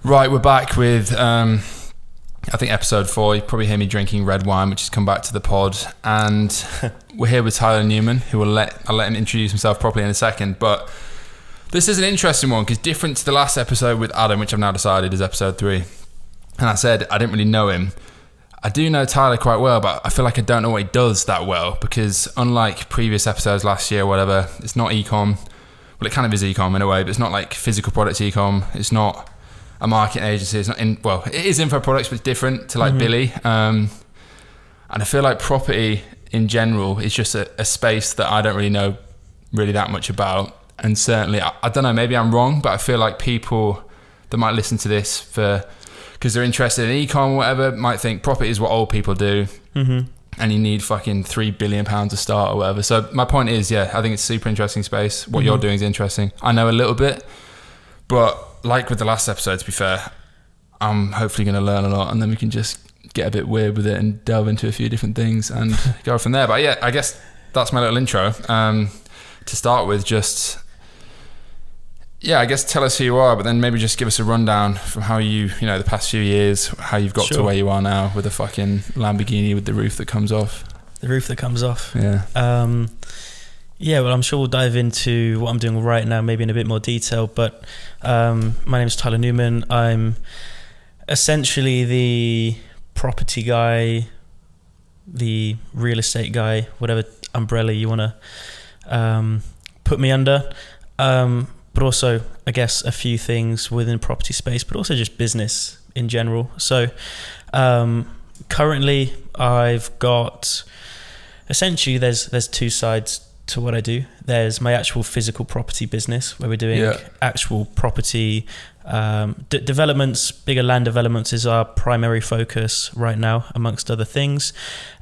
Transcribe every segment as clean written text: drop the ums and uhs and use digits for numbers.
Right, we're back with, I think episode 4. You probably hear me drinking red wine, which has come back to the pod. And we're here with Tyler Newman, who I'll let him introduce himself properly in a second. But this is an interesting one because different to the last episode with Adam, which I've now decided is episode 3. And I said I didn't really know him. I do know Tyler quite well, but I feel like I don't know what he does that well because unlike previous episodes last year or whatever, it's not e-com. Well, it kind of is e-com in a way, but it's not like physical products e-com. It's not a marketing agency. It's not it is info products, but it's different to like Billy. And I feel like property in general is just a space that I don't really know really that much about. And certainly, I don't know, maybe I'm wrong, but I feel like people that might listen to this because they're interested in e-com or whatever, might think property is what old people do. And you need fucking £3 billion to start or whatever. So my point is, I think it's a super interesting space. What you're doing is interesting. I know a little bit, but like with the last episode, to be fair, I'm hopefully going to learn a lot and then we can just get a bit weird with it and delve into a few different things and go from there. But yeah, I guess that's my little intro. To start with, I guess tell us who you are, but then maybe just give us a rundown from how you know, the past few years, how you've got to where you are now with a fucking Lamborghini with the roof that comes off. The roof that comes off. Yeah. Well, I'm sure we'll dive into what I'm doing right now, maybe in a bit more detail, but my name is Tyler Newman. I'm essentially the property guy, the real estate guy, whatever umbrella you want to put me under. But also, I guess, a few things within property space, but also just business in general. So currently I've got, essentially there's two sides to what I do. There's my actual physical property business where we're doing actual property developments. Bigger land developments is our primary focus right now, amongst other things.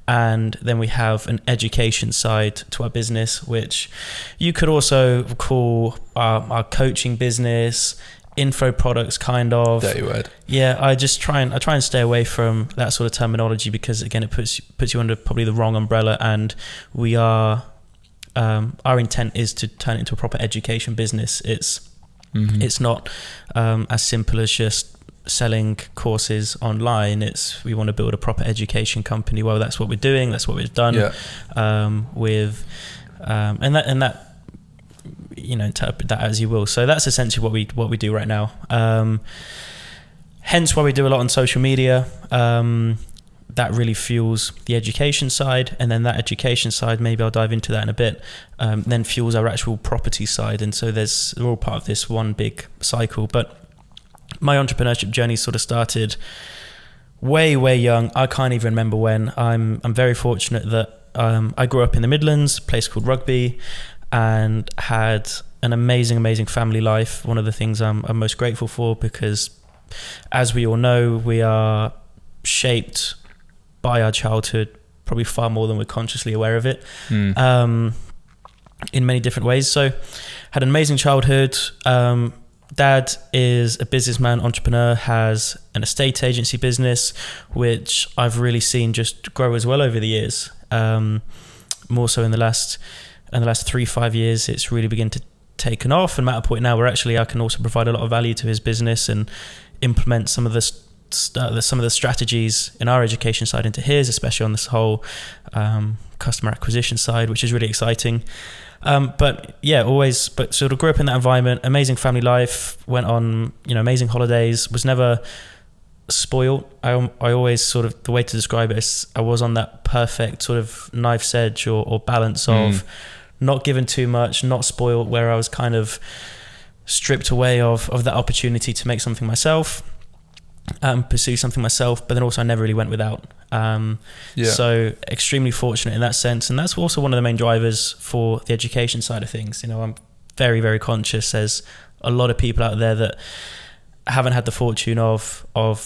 And then we have an education side to our business, which you could also call our coaching business, info products, kind of. Dirty word. Yeah, I try and stay away from that sort of terminology because again, it puts you under probably the wrong umbrella. And we are, our intent is to turn it into a proper education business. It's not as simple as just selling courses online. We want to build a proper education company. Well, that's what we're doing. That's what we've done. And that you know, interpret that as you will. So that's essentially what we do right now. Hence why we do a lot on social media. That really fuels the education side, and then that education side, maybe I'll dive into that in a bit, then fuels our actual property side. And so they're all part of this one big cycle. But my entrepreneurship journey sort of started way young. I can't even remember when. I'm very fortunate that I grew up in the Midlands, a place called Rugby, and had an amazing family life. One of the things I'm most grateful for, because as we all know, we are shaped by our childhood probably far more than we're consciously aware of it, in many different ways. So had an amazing childhood. Dad is a businessman, entrepreneur, has an estate agency business, which I've really seen just grow as well over the years. More so in the last 3-5 years, it's really begun to taken off, and I'm at a point now where actually I can also provide a lot of value to his business and implement some of the strategies in our education side into his, especially on this whole customer acquisition side, which is really exciting. But sort of grew up in that environment, amazing family life, went on, amazing holidays, was never spoiled. I always sort of, the way to describe it is I was on that perfect sort of knife's edge or balance of not given too much, not spoiled, where I was kind of stripped away of that opportunity to make something myself, pursue something myself, but then also I never really went without. So extremely fortunate in that sense, and that's also one of the main drivers for the education side of things. I'm very, very conscious there's a lot of people out there that haven't had the fortune of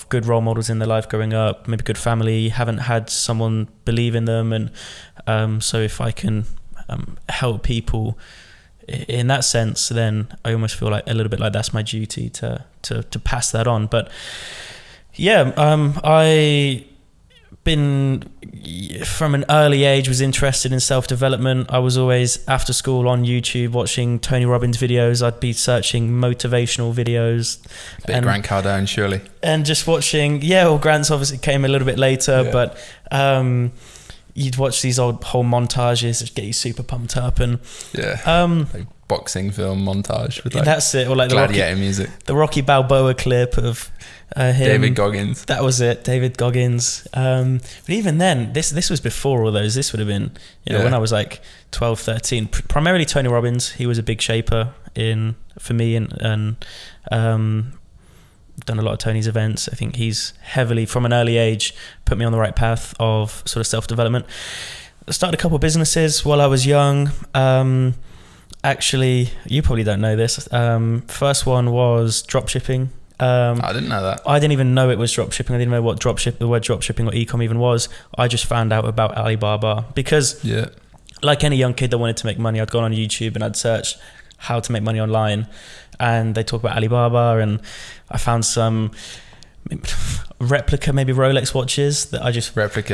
good role models in their life growing up, maybe good family, haven't had someone believe in them, and so if I can help people in that sense, then I almost feel like a little bit like that's my duty to pass that on. But I been from an early age was interested in self-development. I was always after school on YouTube watching Tony Robbins videos. I'd be searching motivational videos. Bit of Grant Cardone, surely. And just watching, well, Grant's obviously came a little bit later, but you'd watch these whole montages that get you super pumped up. And like boxing film montage with like that's it, or like gladiator music. The Rocky Balboa clip of him. David Goggins. That was it, David Goggins. But even then, this was before all those. This would have been, when I was like 12, 13. Primarily Tony Robbins. He was a big shaper for me, and done a lot of Tony's events. I think he's heavily, from an early age, put me on the right path of sort of self-development. I started a couple of businesses while I was young. Actually, you probably don't know this. First one was drop shipping. I didn't know that. I didn't even know it was drop shipping. I didn't know what the word drop shipping or e-com even was. I just found out about Alibaba because, like any young kid that wanted to make money, I'd gone on YouTube and I'd searched how to make money online, and they talk about Alibaba, and I found some replica, maybe Rolex watches that I just fake,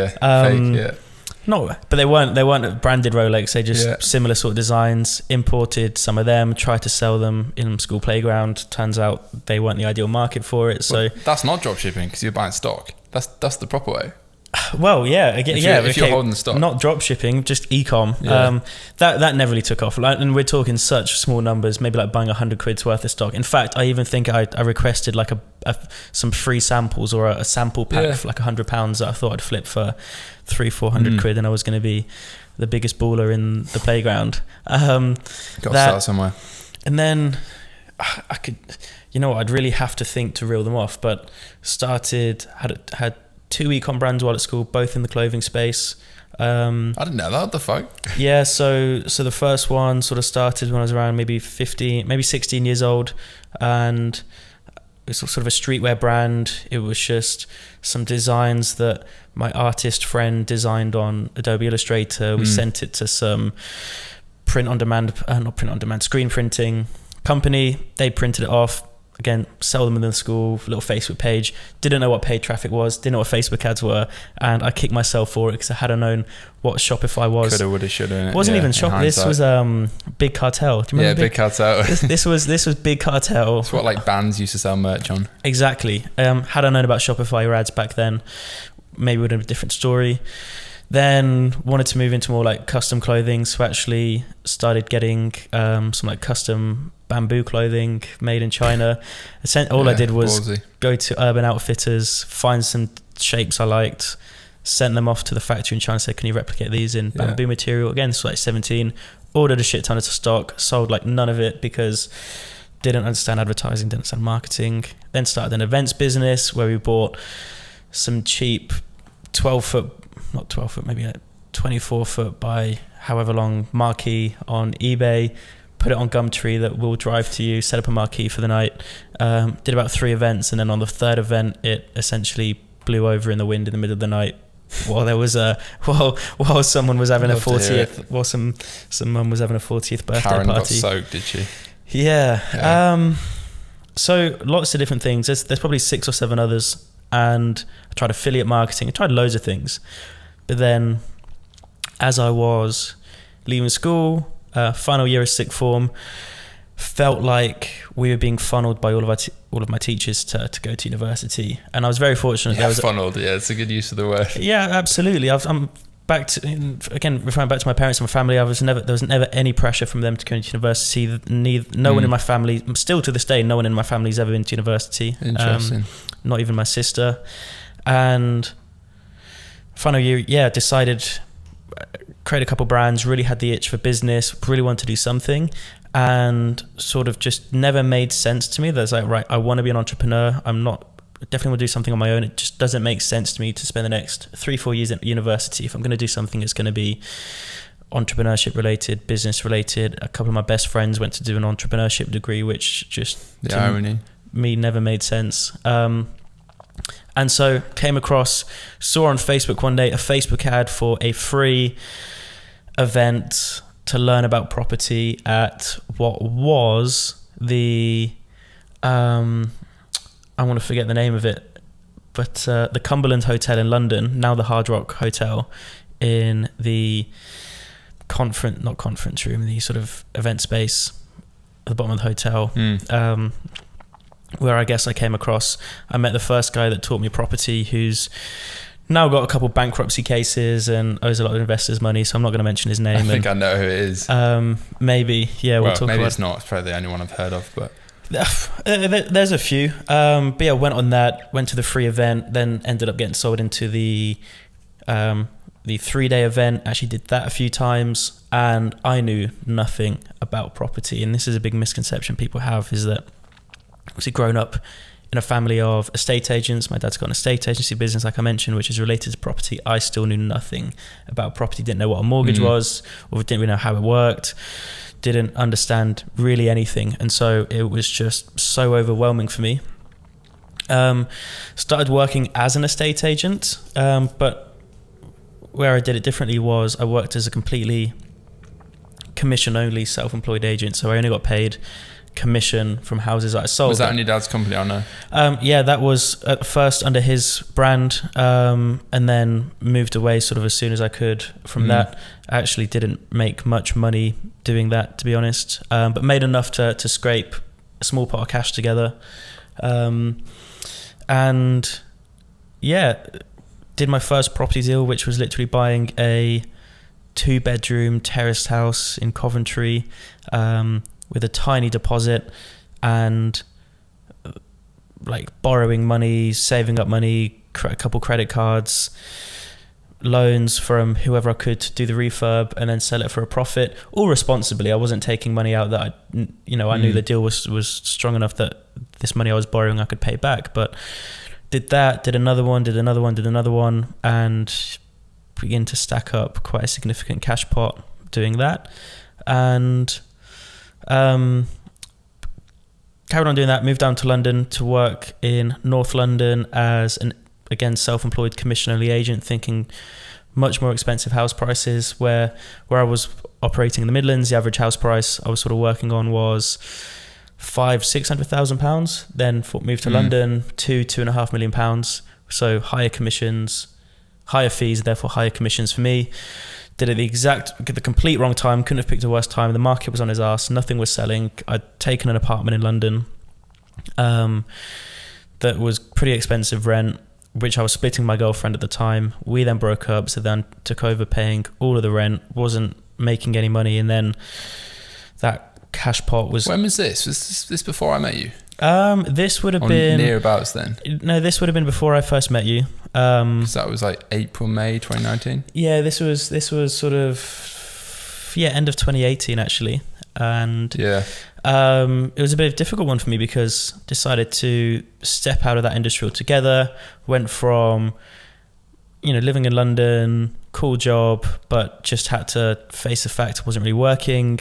No, but they weren't branded Rolex. They just similar sort of designs. Imported some of them, tried to sell them in school playground. Turns out they weren't the ideal market for it. So that's not drop shipping because you're buying stock. That's the proper way. Well, if you're holding stock, not drop shipping, just e-com. That never really took off. And we're talking such small numbers, maybe like buying 100 quid's worth of stock. In fact, I even think I requested like some free samples or a sample pack for like £100 that I thought I'd flip for 300-400 quid, and I was going to be the biggest baller in the playground. Got to start somewhere. And then I could, I'd really have to think to reel them off, but had 2 e-com brands while at school, both in the clothing space. I didn't know that. What the fuck? Yeah, so the first one sort of started when I was around maybe 16 years old, and it was sort of a streetwear brand. It was just some designs that my artist friend designed on Adobe Illustrator. We sent it to some screen printing company. They printed it off. Again, sell them in the school, little Facebook page. Didn't know what paid traffic was, didn't know what Facebook ads were, and I kicked myself for it because I had known what Shopify was. Coulda, woulda, shoulda. It wasn't even Shopify. This was Big Cartel. Do you remember Big Cartel. this was Big Cartel. It's what like bands used to sell merch on. Exactly. Had I known about Shopify ads back then, maybe it would have been a different story. Then wanted to move into more like custom clothing, so actually started getting some like custom bamboo clothing made in China. All I did was go to Urban Outfitters, find some shapes I liked, sent them off to the factory in China, said, can you replicate these in bamboo material? Again, so like 17, ordered a shit ton of stock, sold like none of it because didn't understand advertising, didn't understand marketing. Then started an events business where we bought some cheap 24 foot by however long marquee on eBay, put it on Gumtree that will drive to you, set up a marquee for the night. Did about 3 events, and then on the 3rd event it essentially blew over in the wind in the middle of the night while there was while someone was having a 40th, while some mum was having a 40th birthday Karen party. Got soaked, did she? Yeah. So lots of different things. There's probably 6 or 7 others, and I tried affiliate marketing. I tried loads of things, but then as I was leaving school, final year of sixth form, felt like we were being funneled by all of my teachers to go to university, and I was very fortunate. Funneled, it's a good use of the word. Yeah, absolutely. I'm back to, again, referring back to my parents and my family. There was never any pressure from them to go into university. No one in my family, still to this day, no one in my family's ever been to university. Interesting. Not even my sister. And final year, decided, create a couple brands, really had the itch for business, really wanted to do something, and sort of just never made sense to me. There's like, right, I want to be an entrepreneur. Definitely want to do something on my own. It just doesn't make sense to me to spend the next 3-4 years at university. If I'm going to do something, it's going to be entrepreneurship related, business related. A couple of my best friends went to do an entrepreneurship degree, which just the irony me never made sense. And so saw on Facebook one day a Facebook ad for a free event to learn about property at what was the I want to forget the name of it, but the Cumberland Hotel in London, now the Hard Rock Hotel, in the not conference room, the sort of event space at the bottom of the hotel, where I guess I came across, I met the first guy that taught me property, who's now got a couple bankruptcy cases and owes a lot of investors money, so I'm not going to mention his name. I think I know who it is. Maybe, yeah, we'll talk maybe about it's not. It's probably the only one I've heard of, but there's a few. But yeah, went on that, went to the free event, then ended up getting sold into the 3-day event. Actually did that a few times, and I knew nothing about property. And this is a big misconception people have, is that obviously grown up in a family of estate agents. My dad's got an estate agency business, like I mentioned, which is related to property. I still knew nothing about property, didn't know what a mortgage was, or didn't really know how it worked, didn't understand really anything. And so it was just so overwhelming for me. Started working as an estate agent, but where I did it differently was I worked as a completely commission-only self-employed agent. So I only got paid commission from houses that I sold. Was that on your dad's company or no? Yeah, that was at first under his brand, and then moved away sort of as soon as I could from that. I actually didn't make much money doing that, to be honest, but made enough to scrape a small pot of cash together. And yeah, did my first property deal, which was literally buying a 2-bedroom terraced house in Coventry, with a tiny deposit, and like borrowing money, saving up money, a couple credit cards, loans from whoever I could to do the refurb, and then sell it for a profit, all responsibly. I wasn't taking money out that I knew the deal was strong enough that this money I was borrowing I could pay back. But did that, did another one, and begin to stack up quite a significant cash pot doing that. And carried on doing that, moved down to London to work in North London as an, again, self-employed commission-only agent, thinking much more expensive house prices. Where I was operating in the Midlands, the average house price I was sort of working on was £600,000. Then moved to London, £2.5 million. So higher commissions, higher fees, therefore higher commissions for me. Did it the complete wrong time, couldn't have picked a worse time. The market was on his ass, nothing was selling. I'd taken an apartment in London that was pretty expensive rent, which I was splitting my girlfriend at the time. We then broke up, so then took over paying all of the rent, wasn't making any money, and then that cash pot was... When was this? Was this before I met you? This would have been... nearabouts then? No, this would have been before I first met you. Because that was like April, May 2019? Yeah, this was sort of... Yeah, end of 2018 actually. And yeah, it was a bit of a difficult one for me because decided to step out of that industry altogether. Went from, living in London, cool job, but just had to face the fact it wasn't really working.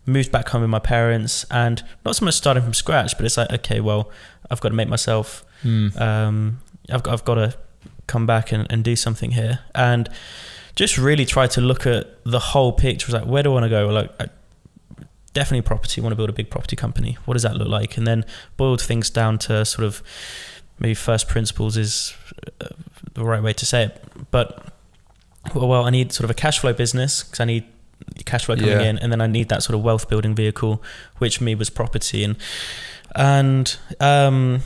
Moved back home with my parents, and not so much starting from scratch, but it's like, okay, well, I've got to make myself, I've got to come back and do something here. And just really try to look at the whole picture. Was like, where do I want to go? Like, definitely property. I want to build a big property company. What does that look like? And then boiled things down to sort of maybe first principles is the right way to say it. But well, I need sort of a cash flow business because I need cash flow coming in, and then I need that sort of wealth building vehicle, which for me was property. And at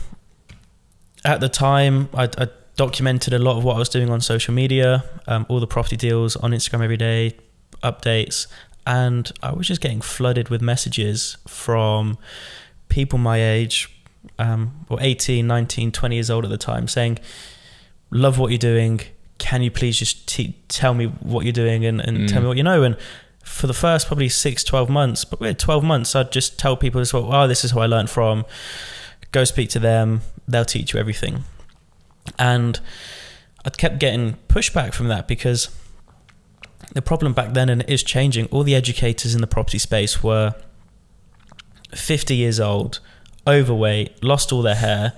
the time, I documented a lot of what I was doing on social media, all the property deals on Instagram every day, updates. And I was just getting flooded with messages from people my age, or 18, 19, 20 years old at the time, saying, love what you're doing. Can you please just tell me what you're doing and tell me what you know? And for the first probably 6-12 months, but we're 12 months, I'd just tell people as well, oh, this is who I learned from. Go speak to them. They'll teach you everything. And I kept getting pushback from that because the problem back then, and it is changing, all the educators in the property space were 50 years old, overweight, lost all their hair,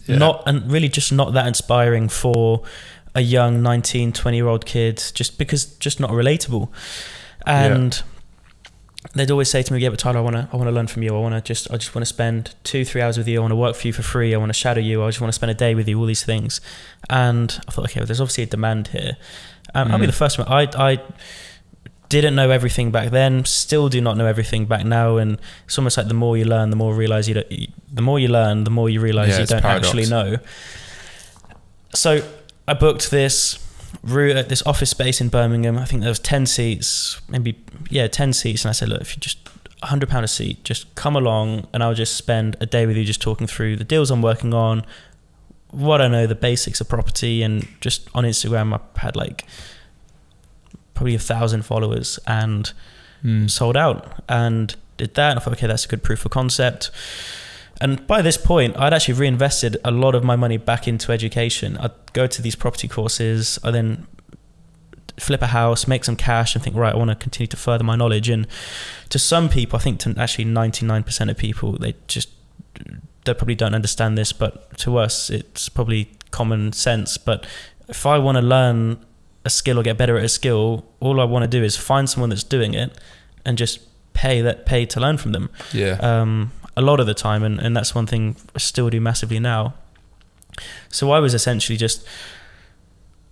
and really just not that inspiring for a young 19, 20-year-old kid, just not relatable. And they'd always say to me, yeah, but Tyler, I want to learn from you. I just want to spend 2-3 hours with you. I want to work for you for free. I want to shadow you. I just want to spend a day with you, all these things. And I thought, okay, well, there's obviously a demand here. I'll be the first one. I didn't know everything back then, still do not know everything back now. And it's almost like the more you learn, the more you realize you realize you don't actually know. So I booked this route at this office space in Birmingham. I think there was 10 seats, 10 seats. And I said, look, if you just £100 a seat, just come along and I'll just spend a day with you just talking through the deals I'm working on, what I know, the basics of property. And just on Instagram, I had like probably 1,000 followers and sold out, and did that. And I thought, okay, that's a good proof of concept. And by this point, I'd actually reinvested a lot of my money back into education. I'd go to these property courses, I then flip a house, make some cash, and think, right, I want to continue to further my knowledge. And to some people, I think to actually 99% of people, they probably don't understand this, but to us, it's probably common sense. But if I want to learn a skill or get better at a skill, all I want to do is find someone that's doing it and just pay to learn from them. A lot of the time, and that's one thing I still do massively now. So I was essentially just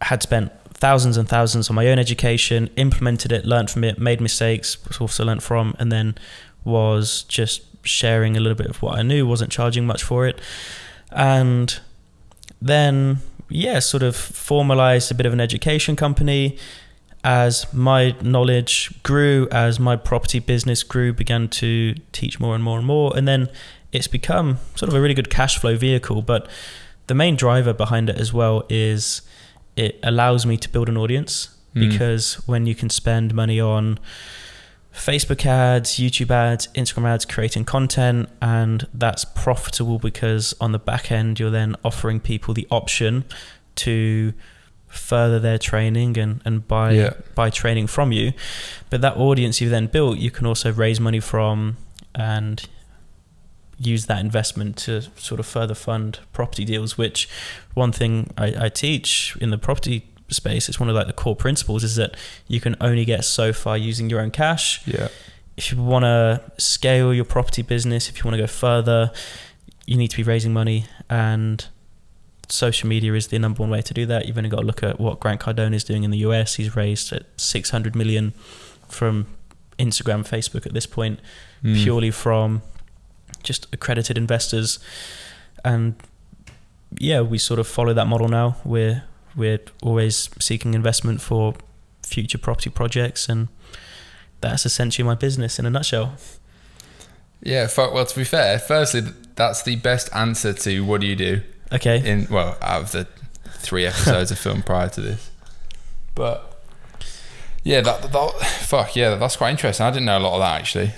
had spent thousands and thousands on my own education, implemented it, learned from it, made mistakes, also learned from, and then was just sharing a little bit of what I knew, wasn't charging much for it. And then sort of formalized a bit of an education company. As my knowledge grew, as my property business grew, began to teach more and more and more. And then it's become sort of a really good cash flow vehicle. But the main driver behind it as well is it allows me to build an audience, because when you can spend money on Facebook ads, YouTube ads, Instagram ads, creating content, and that's profitable because on the back end, you're then offering people the option to further their training and buy training from you. But that audience you've then built, you can also raise money from and use that investment to sort of further fund property deals, which one thing I teach in the property space, it's one of like the core principles, is that you can only get so far using your own cash. If you want to scale your property business, if you want to go further, you need to be raising money, and social media is the number one way to do that. You've only got to look at what Grant Cardone is doing in the US. He's raised at 600 million from Instagram, Facebook at this point, purely from just accredited investors. And we sort of follow that model now. We're always seeking investment for future property projects, and that's essentially my business in a nutshell. Well, to be fair, firstly, that's the best answer to what do you do. Okay. Out of the 3 episodes of film prior to this. But that's quite interesting. I didn't know a lot of that actually.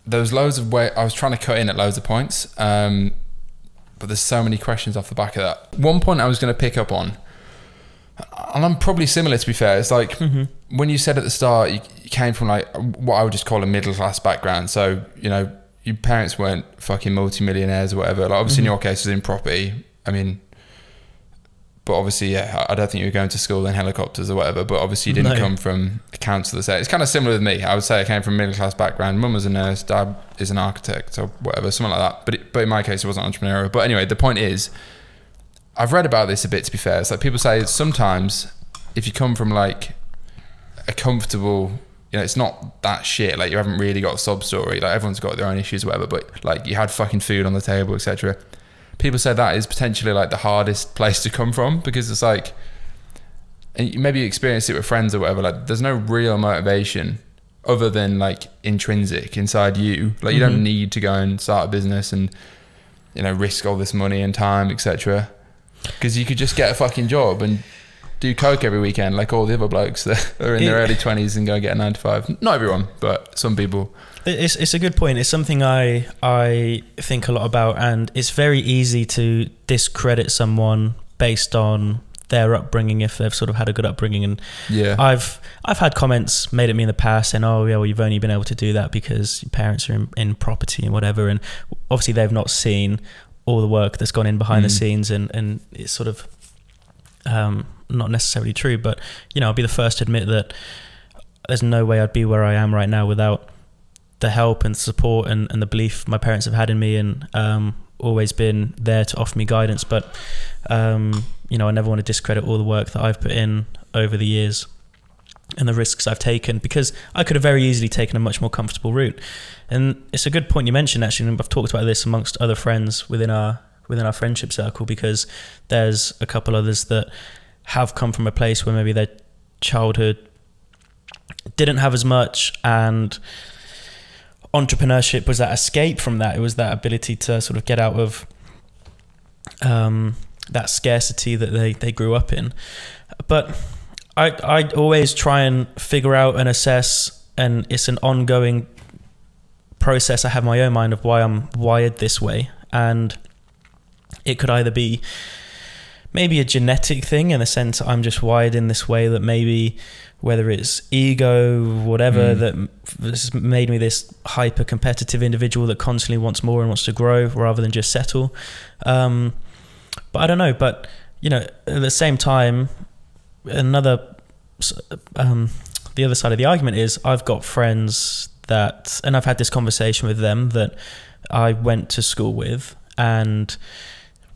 There was loads of I was trying to cut in at loads of points, but there's so many questions off the back of that. One point I was going to pick up on, and I'm probably similar, to be fair, it's like when you said at the start you came from like what I would just call a middle class background. So, you know, your parents weren't fucking multi-millionaires or whatever. Like obviously in your case it was in property. I mean, but obviously, I don't think you were going to school in helicopters or whatever, but obviously you didn't come from a council. It's kind of similar with me. I would say I came from a middle class background. Mum was a nurse, dad is an architect or whatever, something like that. But in my case, it wasn't entrepreneurial. But anyway, the point is, I've read about this a bit, to be fair. It's like people say sometimes if you come from like a comfortable, you know, it's not that shit. Like you haven't really got a sob story. Like everyone's got their own issues or whatever, but like you had fucking food on the table, etc. People say that is potentially like the hardest place to come from, because it's like, and maybe you experience it with friends or whatever, like there's no real motivation other than like intrinsic inside you. Like you don't need to go and start a business and, you know, risk all this money and time, etc. Because you could just get a fucking job and do coke every weekend like all the other blokes that are in their early 20s and go get a 9 to 5. Not everyone, but some people. It's a good point. It's something I think a lot about, and it's very easy to discredit someone based on their upbringing if they've sort of had a good upbringing. And I've had comments made at me in the past saying, oh yeah, well, you've only been able to do that because your parents are in property and whatever, and obviously they've not seen all the work that's gone in behind the scenes, and it's sort of not necessarily true. But you know, I'll be the first to admit that there's no way I'd be where I am right now without the help and support and the belief my parents have had in me, and always been there to offer me guidance. But you know, I never want to discredit all the work that I've put in over the years and the risks I've taken, because I could have very easily taken a much more comfortable route. And it's a good point you mentioned, actually, and I've talked about this amongst other friends within our friendship circle, because there's a couple others that have come from a place where maybe their childhood didn't have as much, and entrepreneurship was that escape from that. It was that ability to sort of get out of that scarcity that they grew up in. But I always try and figure out and assess, and it's an ongoing process. I have my own mind of why I'm wired this way, and it could either be maybe a genetic thing, in the sense I'm just wired in this way, that maybe whether it's ego, whatever, that has made me this hyper competitive individual that constantly wants more and wants to grow rather than just settle. But I don't know. But you know, at the same time, the other side of the argument is I've got friends that, and I've had this conversation with them, that I went to school with, and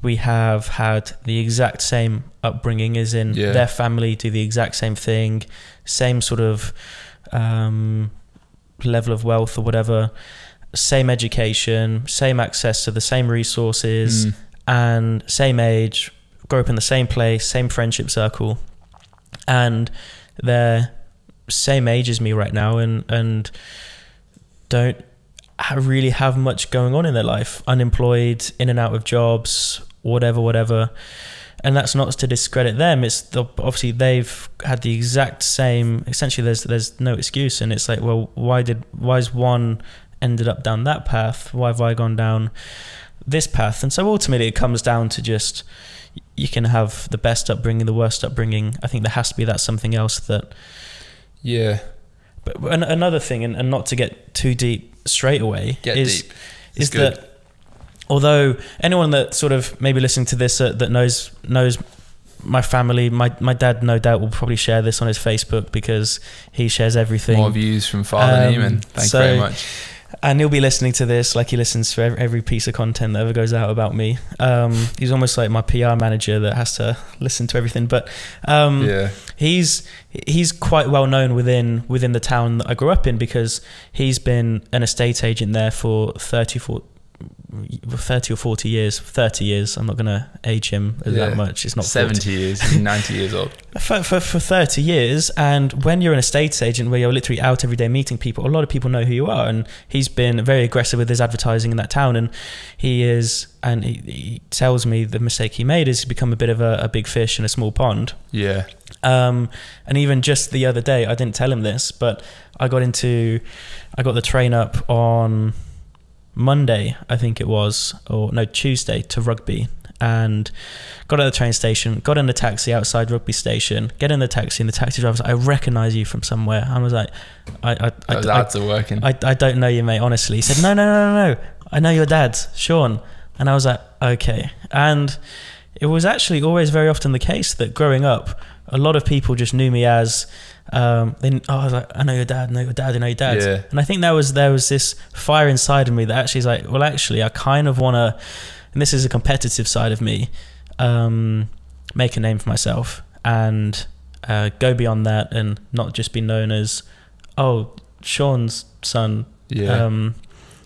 we have had the exact same upbringing, as in their family do the exact same thing, same sort of level of wealth or whatever, same education, same access to the same resources, and same age, grew up in the same place, same friendship circle, and they're same age as me right now, and don't really have much going on in their life, unemployed, in and out of jobs, whatever. And that's not to discredit them. It's obviously they've had the exact same, essentially there's no excuse. And it's like, well, why's one ended up down that path? Why have I gone down this path? And so ultimately it comes down to just, you can have the best upbringing, the worst upbringing. I think there has to be that something else that... Yeah. But another thing, and not to get too deep straight away, is that although anyone that sort of maybe listening to this that knows my family, my dad no doubt will probably share this on his Facebook, because he shares everything. More views from Father Newman. Thanks very much. And he'll be listening to this like he listens to every piece of content that ever goes out about me. He's almost like my PR manager that has to listen to everything. But he's quite well known within the town that I grew up in, because he's been an estate agent there for 30 or 40 years. 30 years. I'm not going to age him that much. It's not 70 40. years. He's 90 years old. For 30 years. And when you're an estate agent where you're literally out every day meeting people, a lot of people know who you are. And he's been very aggressive with his advertising in that town. And he tells me the mistake he made is he's become a bit of a big fish in a small pond. Yeah. And even just the other day, I didn't tell him this, but I got the train up on Monday, I think it was, or no, Tuesday, to Rugby, and got at the train station, got in the taxi outside Rugby station, get in the taxi, and the taxi driver was like, I recognise you from somewhere. I was like, ads are working. I don't know you, mate, honestly. He said, no, I know your dad, Sean. And I was like, okay. And it was actually always very often the case that growing up, a lot of people just knew me as I was like, I know your dad, Yeah. And I think there was this fire inside of me that actually is like, well, actually I kind of want to, and this is a competitive side of me, make a name for myself and go beyond that, and not just be known as, oh, Sean's son.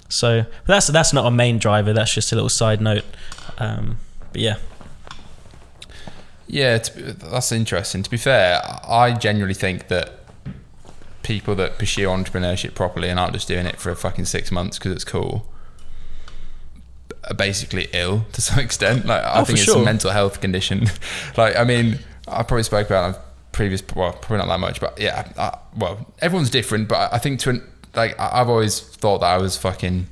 So that's not a main driver, that's just a little side note. But yeah. Yeah, that's interesting. To be fair, I genuinely think that people that pursue entrepreneurship properly and aren't just doing it for a fucking 6 months because it's cool are basically ill to some extent. Like, I think it's a mental health condition. Like, I mean, I probably spoke about it previous, well, probably not that much, but yeah, well, everyone's different, but I think I've always thought that I was fucking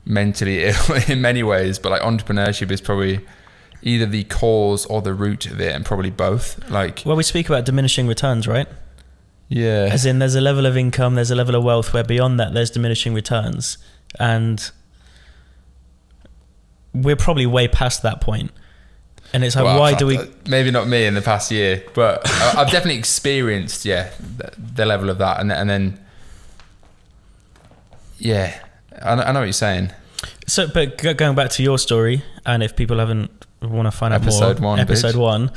mentally ill in many ways, but like entrepreneurship is probably either the cause or the root of it, and probably both. Like, well, we speak about diminishing returns, right? Yeah. As in, there's a level of income, there's a level of wealth where beyond that there's diminishing returns, and we're probably way past that point. And it's like, why do we... Maybe not me in the past year, but I've definitely experienced, the level of that. And then, I know what you're saying. So, but going back to your story, and if people want to find out more, episode 1,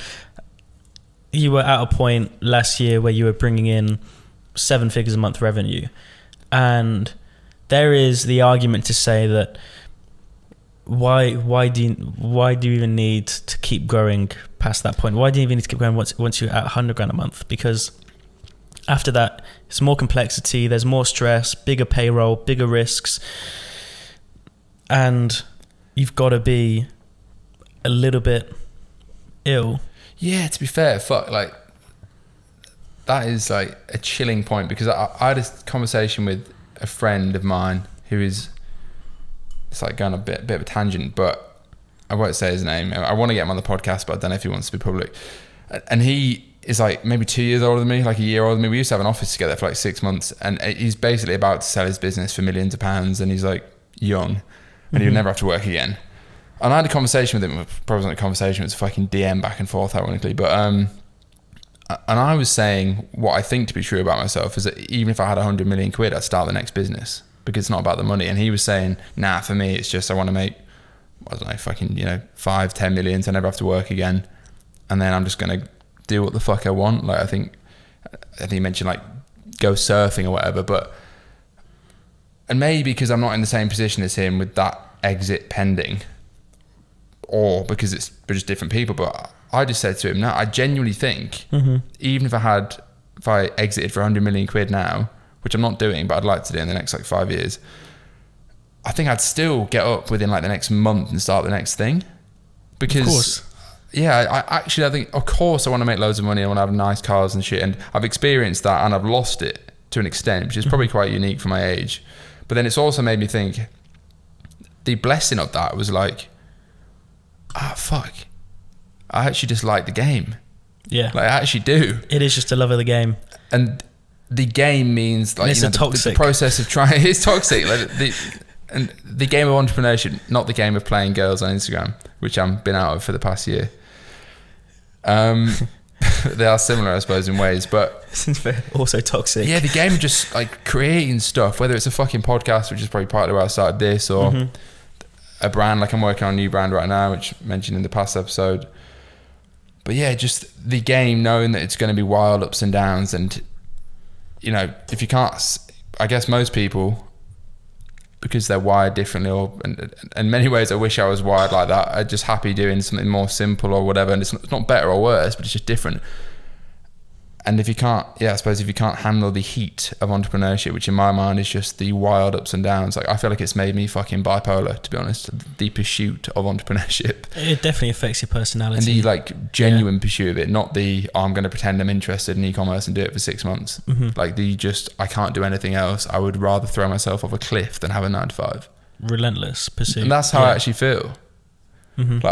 you were at a point last year where you were bringing in 7 figures a month revenue. And there is the argument to say that why do you even need to keep growing past that point? Why do you even need to keep growing once you're at 100 grand a month? Because after that, it's more complexity, there's more stress, bigger payroll, bigger risks, and you've got to be a little bit ill. Yeah, to be fair, like that is like a chilling point, because I had a conversation with a friend of mine who is, it's like going a bit of a tangent, but I won't say his name. I want to get him on the podcast, but I don't know if he wants to be public. And he is like maybe 2 years older than me, like a year older than me. We used to have an office together for like 6 months, and he's basically about to sell his business for millions of pounds, and he's like young, and he would never have to work again. And I had a conversation with him, probably wasn't a conversation, it was a fucking DM back and forth, ironically, but and I was saying what I think to be true about myself is that even if I had 100 million quid, I'd start the next business, because it's not about the money. And he was saying, nah, for me, it's just I want to make, I don't know, fucking, 5-10 million, so I never have to work again. And then I'm just going to do what the fuck I want. Like, I think he mentioned like go surfing or whatever, but, and maybe because I'm not in the same position as him with that exit pending, or because it's just different people, but I just said to him, no, I genuinely think even if I exited for 100 million quid now, which I'm not doing, but I'd like to do in the next like 5 years, I think I'd still get up within like the next month and start the next thing. Because, of course. I think, of course I want to make loads of money, I want to have nice cars and shit, and I've experienced that and I've lost it to an extent, which is probably quite unique for my age. But then it's also made me think, the blessing of that was like, fuck, I actually just like the game. Yeah. Like, I actually do. It is just a love of the game. And the game means like, the process of trying, it's toxic. Like the game of entrepreneurship, not the game of playing girls on Instagram, which I've been out of for the past year. They are similar, I suppose, in ways, but also toxic. Yeah, the game of just like creating stuff, whether it's a fucking podcast, which is probably partly why I started this, or a brand, like I'm working on a new brand right now, which I mentioned in the past episode. But yeah, just the game, knowing that it's going to be wild ups and downs, and if you can't, I guess most people, because they're wired differently, or in many ways I wish I was wired like that, I'm just happy doing something more simple or whatever, and it's not better or worse, but it's just different. And if you can't, I suppose if you can't handle the heat of entrepreneurship, which in my mind is just the wild ups and downs, like I feel like it's made me fucking bipolar, to be honest, the pursuit of entrepreneurship. It definitely affects your personality. And the like genuine pursuit of it, not the, I'm going to pretend I'm interested in e-commerce and do it for 6 months. Like I can't do anything else. I would rather throw myself off a cliff than have a 9 to 5. Relentless pursuit. And that's how I actually feel. Like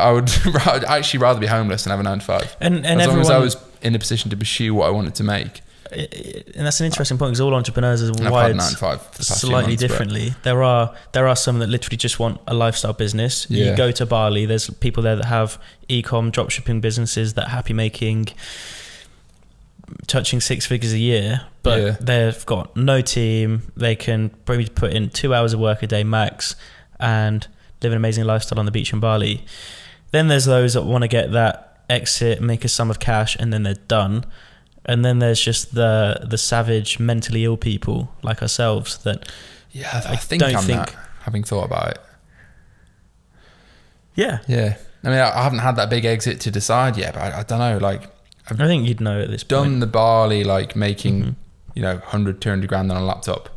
I'd actually rather be homeless than have a 9 to 5. And as long as I was in a position to pursue what I wanted to make. And that's an interesting point, because all entrepreneurs are wired 9 to 5 slightly differently. There are some that literally just want a lifestyle business. You go to Bali, there's people there that have e-com dropshipping businesses that are happy making, touching 6 figures a year, but they've got no team. They can probably put in 2 hours of work a day max and live an amazing lifestyle on the beach in Bali. Then there's those that want to get that exit, make a sum of cash, and then they're done. And then there's just the savage, mentally ill people like ourselves that I think I'm that, having thought about it. Yeah. I mean, I haven't had that big exit to decide yet, but I don't know, like I think you'd know at this point. Done the Bali, like making 100, 200 grand on a laptop.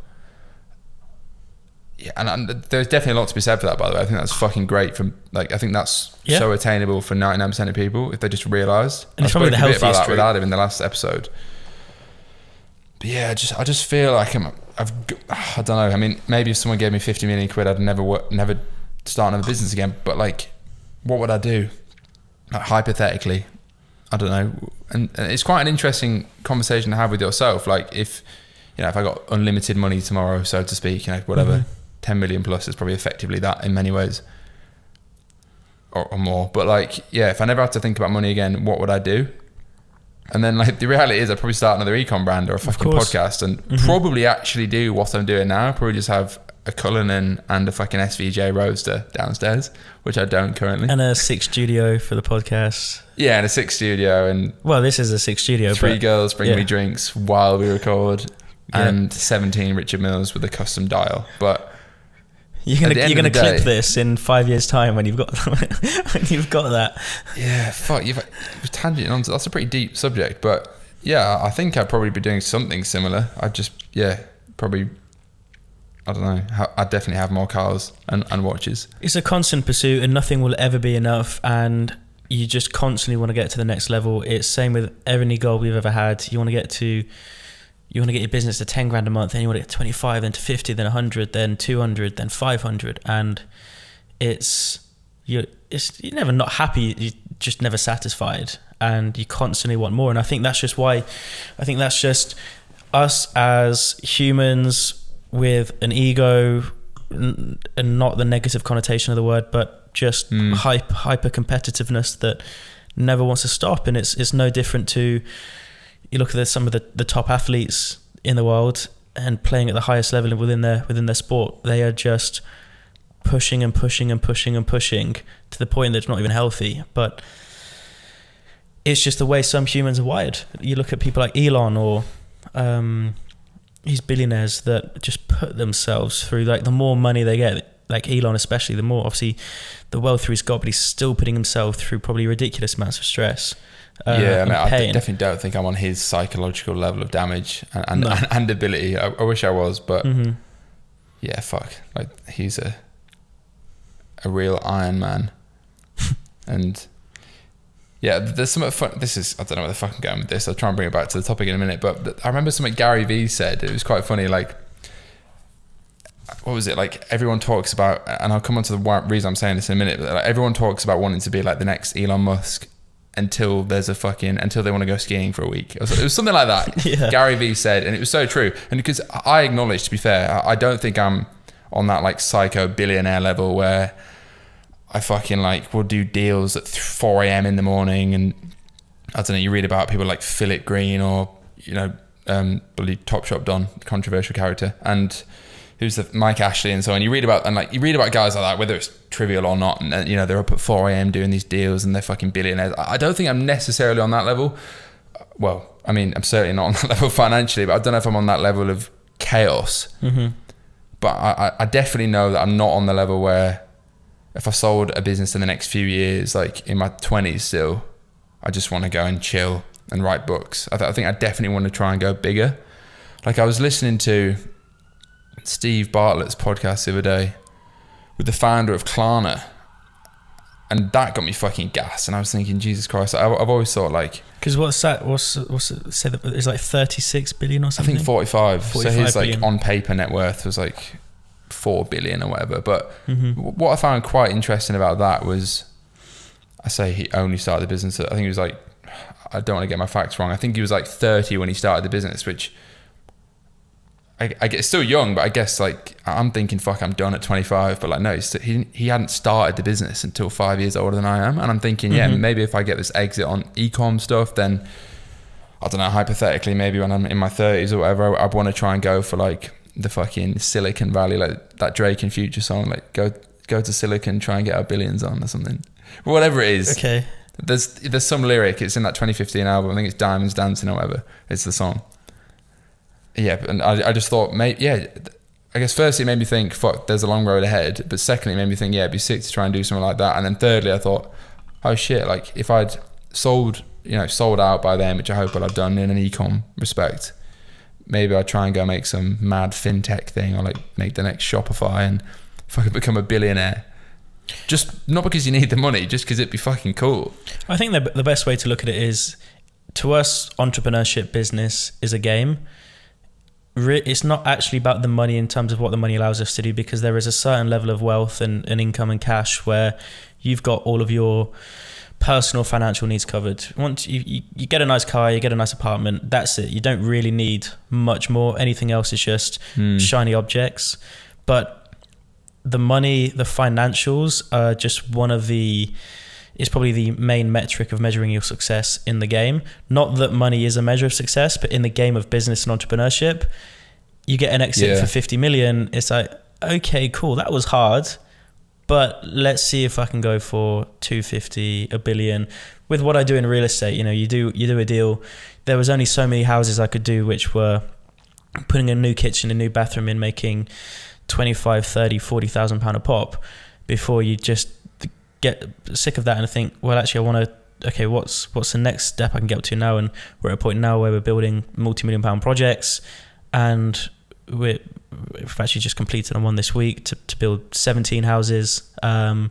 Yeah, and there's definitely a lot to be said for that, by the way. I think that's fucking great. I think that's so attainable for 99% of people if they just realised. And it's probably the healthiest about that with Adam in the last episode. But yeah, I just feel like I don't know. I mean, maybe if someone gave me 50 million quid, I'd never start another business again. But like, what would I do? Like, hypothetically, I don't know. And it's quite an interesting conversation to have with yourself. Like if I got unlimited money tomorrow, so to speak, whatever. 10 million plus is probably effectively that in many ways. or more. But like, yeah, if I never had to think about money again, what would I do? And then like the reality is I'd probably start another econ brand or a fucking podcast and probably actually do what I'm doing now. Probably just have a Cullinan and a fucking SVJ roaster downstairs, which I don't currently. And a 6 studio for the podcast. Yeah, and a 6 studio, and well, this is a 6 studio. 3 girls bring me drinks while we record, and 17 Richard Milles with a custom dial. But you're gonna clip this in 5 years' time when you've got that. Yeah, fuck, you've tangent on. That's a pretty deep subject, but yeah, I think I'd probably be doing something similar. I'd just probably. I don't know. I definitely have more cars and watches. It's a constant pursuit, and nothing will ever be enough. And you just constantly want to get to the next level. It's same with any goal we've ever had. You want to get your business to 10 grand a month, then you want to get 25, then to 50, then 100, then 200, then 500, and you're never not happy. You're just never satisfied, and you constantly want more. And I think that's just us as humans. With an ego, and not the negative connotation of the word, but just hyper competitiveness that never wants to stop. And it's no different to, you look at some of the top athletes in the world and playing at the highest level within their sport. They are just pushing and pushing and pushing and pushing to the point that it's not even healthy. But it's just the way some humans are wired. You look at people like Elon or these billionaires that just put themselves through, like the more money they get, like Elon especially, the more obviously the wealth he's got, but he's still putting himself through probably ridiculous amounts of stress. I definitely don't think I'm on his psychological level of damage and ability. I wish I was, but yeah, fuck. Like he's a real Iron Man. And yeah, there's something fun. I don't know where the fuck I'm going with this. I'll try and bring it back to the topic in a minute. But I remember something Gary Vee said. It was quite funny. Like, what was it? Like, everyone talks about, and I'll come on to the reason I'm saying this in a minute, but like, everyone talks about wanting to be like the next Elon Musk until they want to go skiing for a week. It was something like that. Yeah. Gary Vee said, and it was so true. And because I acknowledge, to be fair, I don't think I'm on that like psycho billionaire level where I fucking like will do deals at 4 a.m. in the morning, and I don't know, you read about people like Philip Green or, you know, bloody Topshop Don, controversial character, and who's the Mike Ashley and so on. You read about guys like that, whether it's trivial or not, and you know, they're up at 4 a.m. doing these deals and they're fucking billionaires. I don't think I'm necessarily on that level. Well, I mean, I'm certainly not on that level financially, but I don't know if I'm on that level of chaos. But I definitely know that I'm not on the level where if I sold a business in the next few years, like in my 20s still, I just want to go and chill and write books. I think I definitely want to try and go bigger. Like I was listening to Steve Bartlett's podcast the other day with the founder of Klarna, and that got me fucking gassed. And I was thinking, Jesus Christ, I've always thought like... Because what's it say that it's like 36 billion or something? I think 45. So his like on paper net worth was like 4 billion or whatever. But what I found quite interesting about that was, I say he only started the business at, I think he was like, I don't want to get my facts wrong, I think he was like 30 when he started the business, which I get still young, but I guess like I'm thinking, fuck, I'm done at 25. But like no, he hadn't started the business until 5 years older than I am. And I'm thinking, yeah, maybe if I get this exit on e-com stuff, then I don't know, hypothetically, maybe when I'm in my 30s or whatever, I'd want to try and go for like the fucking Silicon Valley, like that Drake and Future song, like go to Silicon, try and get our billions on or something, whatever it is. Okay, there's some lyric, it's in that 2015 album, I think it's Diamonds Dancing or whatever, it's the song. Yeah, and I just thought, mate, yeah, I guess firstly it made me think, fuck, there's a long road ahead, but secondly it made me think, yeah, it'd be sick to try and do something like that. And then thirdly I thought, oh shit, like if I'd sold out by then, which I hope I'd have done in an e-com respect, maybe I'd try and go make some mad fintech thing, or like make the next Shopify and fucking become a billionaire. Just not because you need the money, just because it'd be fucking cool. I think the best way to look at it is, to us, entrepreneurship business is a game. It's not actually about the money in terms of what the money allows us to do, because there is a certain level of wealth and income and cash where you've got all of your personal financial needs covered. Once you get a nice car, you get a nice apartment, that's it. You don't really need much more. Anything else is just shiny objects. But the money, the financials are just is probably the main metric of measuring your success in the game. Not that money is a measure of success, but in the game of business and entrepreneurship, you get an exit for 50 million. It's like, okay, cool, that was hard, but let's see if I can go for 250, a billion. With what I do in real estate, you do a deal. There was only so many houses I could do, which were putting a new kitchen, a new bathroom in, making 25, 30, 40,000 pound a pop, before you just get sick of that and think, well, actually I want to, okay, what's the next step I can get up to now? And we're at a point now where we're building multi-million pound projects, and we've actually just completed on one this week to build 17 houses, and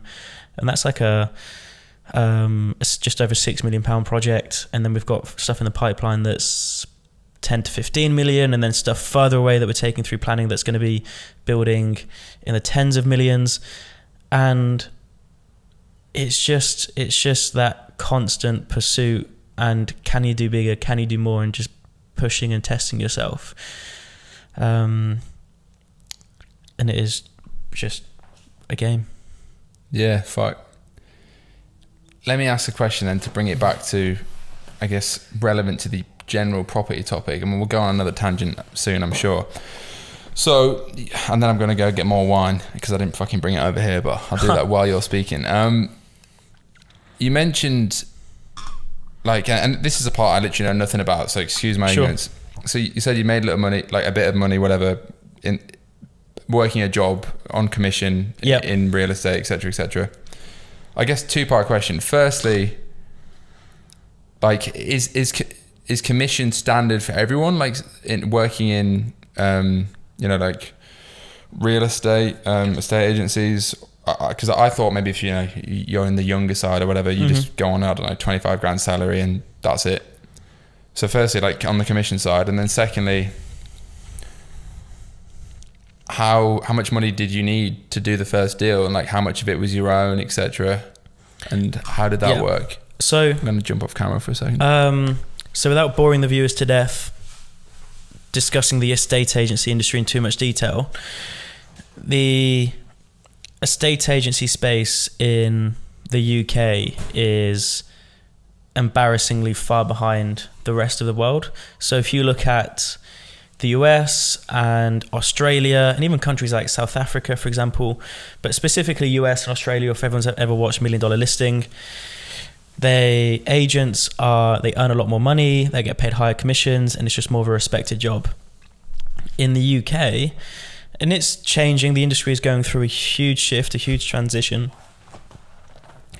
that's like it's just over £6 million project. And then we've got stuff in the pipeline that's 10 to 15 million, and then stuff further away that we're taking through planning that's going to be building in the tens of millions. And it's just that constant pursuit, and can you do bigger, can you do more, and just pushing and testing yourself. And it is just a game. Yeah, fuck. Let me ask a question then, to bring it back to, I guess, relevant to the general property topic. I mean, we'll go on another tangent soon, I'm sure. So, and then I'm going to go get more wine, because I didn't fucking bring it over here, but I'll do that while you're speaking. You mentioned, like, and this is a part I literally know nothing about, so excuse my ignorance. So you said you made a little money, like a bit of money, whatever, in working a job on commission in real estate, etc., etc. I guess two-part question. Firstly, like, is commission standard for everyone? Like, in working in, like real estate, estate agencies? Because I thought maybe if you're in the younger side or whatever, you just go on, I don't know, 25 grand salary and that's it. So firstly, like on the commission side, and then secondly, how much money did you need to do the first deal, and like how much of it was your own, etc., and how did that work? So I'm going to jump off camera for a second. So without boring the viewers to death, discussing the estate agency industry in too much detail, the estate agency space in the UK is embarrassingly far behind the rest of the world. So if you look at the US and Australia, and even countries like South Africa, for example, but specifically US and Australia, if everyone's ever watched $1 Million Listing, agents earn a lot more money, they get paid higher commissions, and it's just more of a respected job. In the UK, and it's changing, the industry is going through a huge shift, a huge transition.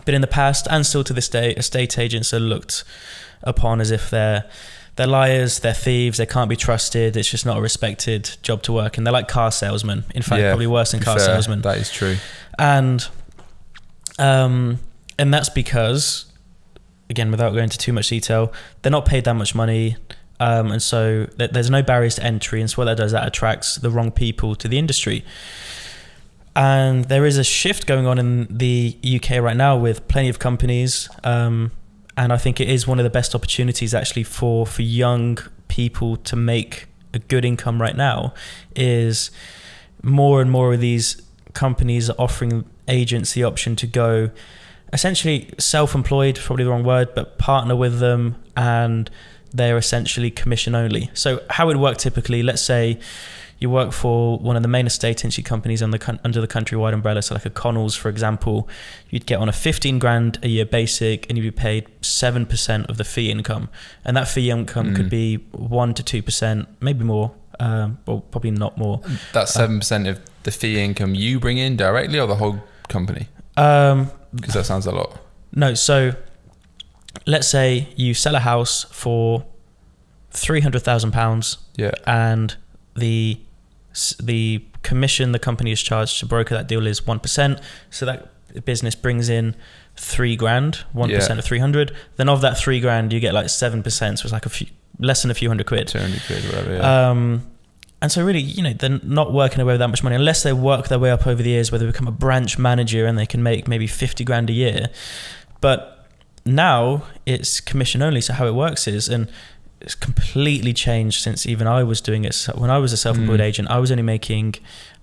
But in the past, and still to this day, estate agents are looked upon as if they're liars, they're thieves, they can't be trusted, it's just not a respected job to work. And they're like car salesmen. In fact, probably worse than car salesmen. That is true. And that's because, again, without going into too much detail, they're not paid that much money. And so there's no barriers to entry. And so what that does, that attracts the wrong people to the industry. And there is a shift going on in the UK right now with plenty of companies. And I think it is one of the best opportunities actually for young people to make a good income right now, is more and more of these companies are offering agents the option to go essentially self-employed, probably the wrong word, but partner with them, and they're essentially commission only. So how it would work typically, let's say you work for one of the main estate agency companies under the countrywide umbrella, so like a Connells, for example, you'd get on a 15 grand a year basic, and you'd be paid 7% of the fee income. And that fee income could be 1 to 2%, maybe more, or probably not more. That's 7% of the fee income you bring in directly, or the whole company? Because that sounds a lot. No, so let's say you sell a house for £300,000, and the commission the company is charged to broker that deal is 1%. So that business brings in 3 grand, 1% of 300. Then of that 3 grand, you get like 7%. So it's like less than a few hundred quid. 200 quid, whatever. And so really, they're not working away with that much money unless they work their way up over the years, where they become a branch manager and they can make maybe 50 grand a year. But now it's commission only. So how it works is, and it's completely changed since even I was doing it. So when I was a self-employed agent, I was only making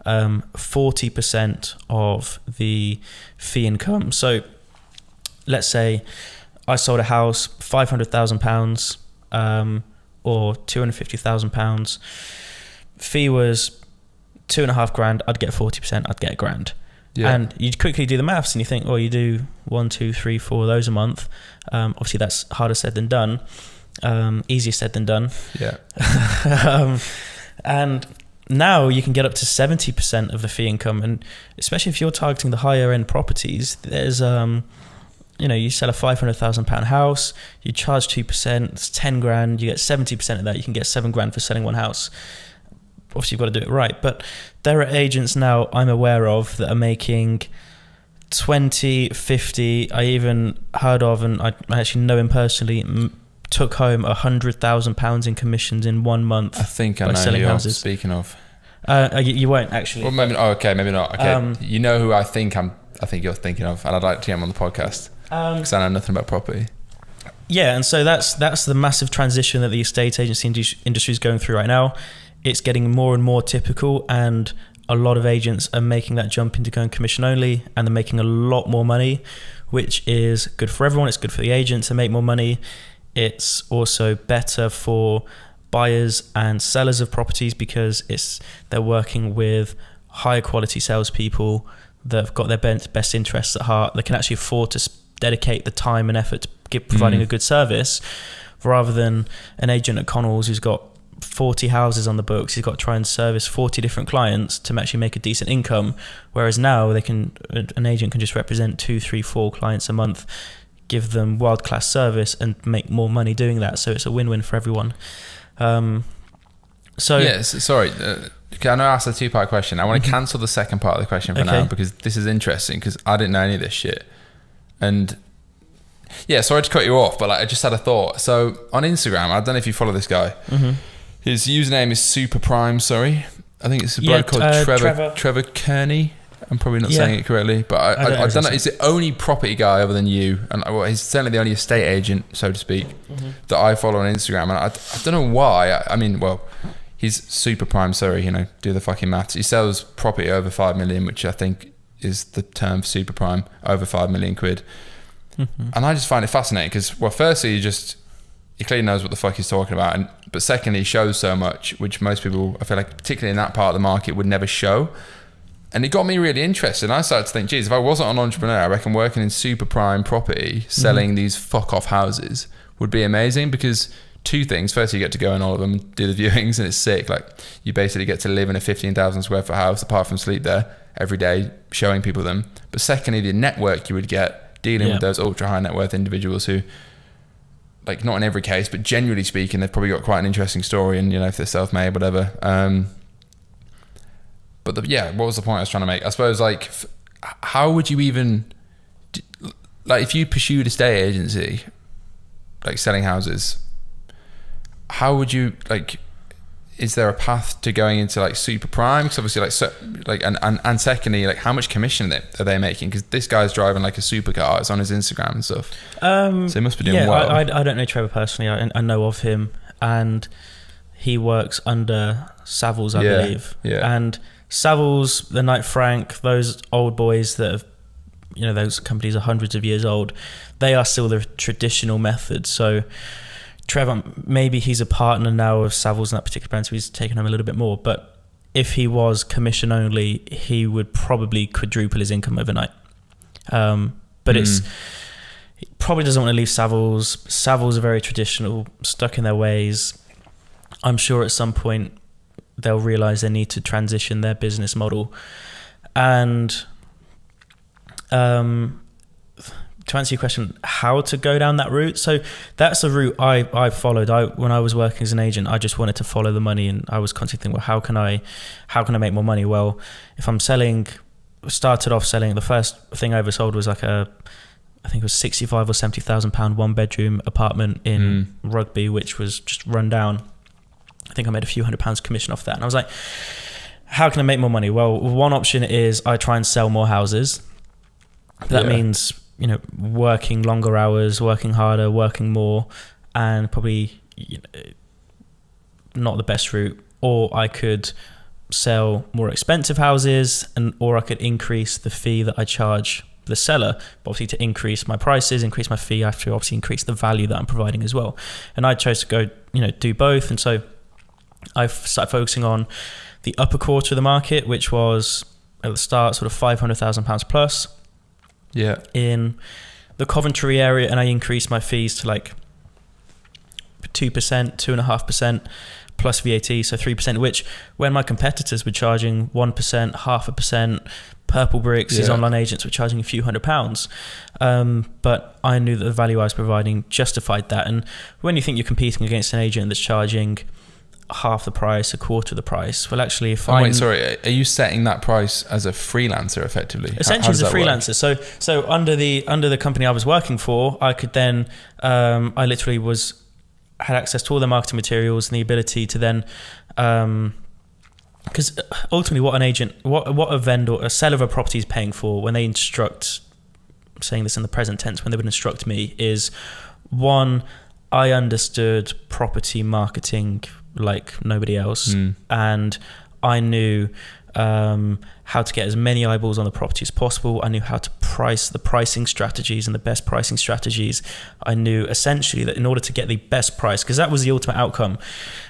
40% of the fee income. So let's say I sold a house, £500,000 or £250,000. Fee was £2,500. I'd get 40%. I'd get £1,000. Yeah. And you quickly do the maths and you think, oh, you do 1, 2, 3, 4 of those a month. Obviously, that's harder said than done. Easier said than done. Yeah. And now you can get up to 70% of the fee income, and especially if you're targeting the higher end properties, there's you sell a £500,000 house, you charge 2%, it's £10,000, you get 70% of that, you can get £7,000 for selling one house. Obviously, you've got to do it right, but there are agents now I'm aware of that are making 20, 50. I even heard of, and I actually know him personally, took home £100,000 in commissions in 1 month. I think I know who you're speaking of. You won't actually. Well, maybe. Oh, okay, maybe not. Okay, you know who I think you're thinking of, and I'd like to get him on the podcast because I know nothing about property. Yeah, and so that's the massive transition that the estate agency industry is going through right now. It's getting more and more typical, and a lot of agents are making that jump into going commission only, and they're making a lot more money, which is good for everyone. It's good for the agents to make more money. It's also better for buyers and sellers of properties because they're working with higher quality salespeople that have got their best interests at heart. They can actually afford to dedicate the time and effort to providing a good service, rather than an agent at Connell's who's got 40 houses on the books. He's got to try and service 40 different clients to actually make a decent income. Whereas now an agent can just represent 2, 3, 4 clients a month, give them world-class service and make more money doing that. So it's a win-win for everyone. Sorry. I know I asked a 2-part question. I want to cancel the second part of the question for now, because this is interesting, because I didn't know any of this shit. And yeah, sorry to cut you off, but I just had a thought. So on Instagram, I don't know if you follow this guy. His username is Super Prime. Sorry, I think it's a bloke called Trevor Kearney. I'm probably not saying it correctly, but I don't know. He's the only property guy other than you, and he's certainly the only estate agent, so to speak, that I follow on Instagram. And I don't know why. I mean, well, he's Super Prime. Sorry, do the fucking maths. He sells property over 5 million, which I think is the term for Super Prime, over 5 million quid. And I just find it fascinating because, well, firstly, he clearly knows what the fuck he's talking about, but secondly, he shows so much, which most people, I feel like, particularly in that part of the market, would never show. And it got me really interested. And I started to think, geez, if I wasn't an entrepreneur, I reckon working in super prime property, selling these fuck off houses would be amazing, because 2 things. First, you get to go in all of them, do the viewings, and it's sick. Like, you basically get to live in a 15,000 square foot house, apart from sleep there every day, showing people them. But secondly, the network you would get dealing with those ultra high net worth individuals who, like, not in every case, but generally speaking, they've probably got quite an interesting story, and if they're self-made, whatever. But what was the point I was trying to make? I suppose, like, how would you even, like, if you pursued a estate agency, like selling houses, how would you, like, is there a path to going into like super prime? Because obviously, and secondly, like, how much commission are they making? Because this guy's driving like a supercar. It's on his Instagram and stuff. So he must be doing well. I don't know Trevor personally. I know of him, and he works under Savills, I believe. Yeah. And Savills, the Knight Frank, those old boys that have, those companies are hundreds of years old. They are still the traditional method. So Trevor, maybe he's a partner now of Savills in that particular brand, so he's taken home a little bit more. But if he was commission only, he would probably quadruple his income overnight. But he probably doesn't want to leave Savills. Savills are very traditional, stuck in their ways. I'm sure at some point they'll realize they need to transition their business model. And to answer your question, how to go down that route. So that's a route I followed. When I was working as an agent, I just wanted to follow the money, and I was constantly thinking, well, how can I make more money? Well, if I'm started off selling, the first thing I ever sold was like I think it was £65,000 or £70,000 1-bedroom apartment in Rugby, which was just run down. I think I made a few £100 commission off that. And I was like, how can I make more money? Well, one option is I try and sell more houses. That means, working longer hours, working harder, working more, and probably not the best route. Or I could sell more expensive houses, or I could increase the fee that I charge the seller. But obviously, to increase my prices, increase my fee, I have to obviously increase the value that I'm providing as well. And I chose to go, do both. And so I started focusing on the upper quarter of the market, which was at the start sort of £500,000 plus. Yeah. In the Coventry area, and I increased my fees to like 2%, 2.5% plus VAT, so 3%, which when my competitors were charging 1%, 0.5%, Purple Bricks, his online agents, were charging a few £100s. But I knew that the value I was providing justified that. And when you think you're competing against an agent that's charging half the price, a quarter of the price, well, actually, if wait, sorry, are you setting that price as a freelancer effectively? Essentially, as a freelancer. So under the company I was working for, I could then I literally had access to all the marketing materials and the ability to then, because ultimately, what an agent, what a vendor, a seller of a property is paying for when they instruct, I'm saying this in the present tense, when they would instruct me, is one, I understood property marketing like nobody else, and I knew how to get as many eyeballs on the property as possible. I knew how to price, the pricing strategies and the best pricing strategies. I knew essentially that in order to get the best price, because that was the ultimate outcome,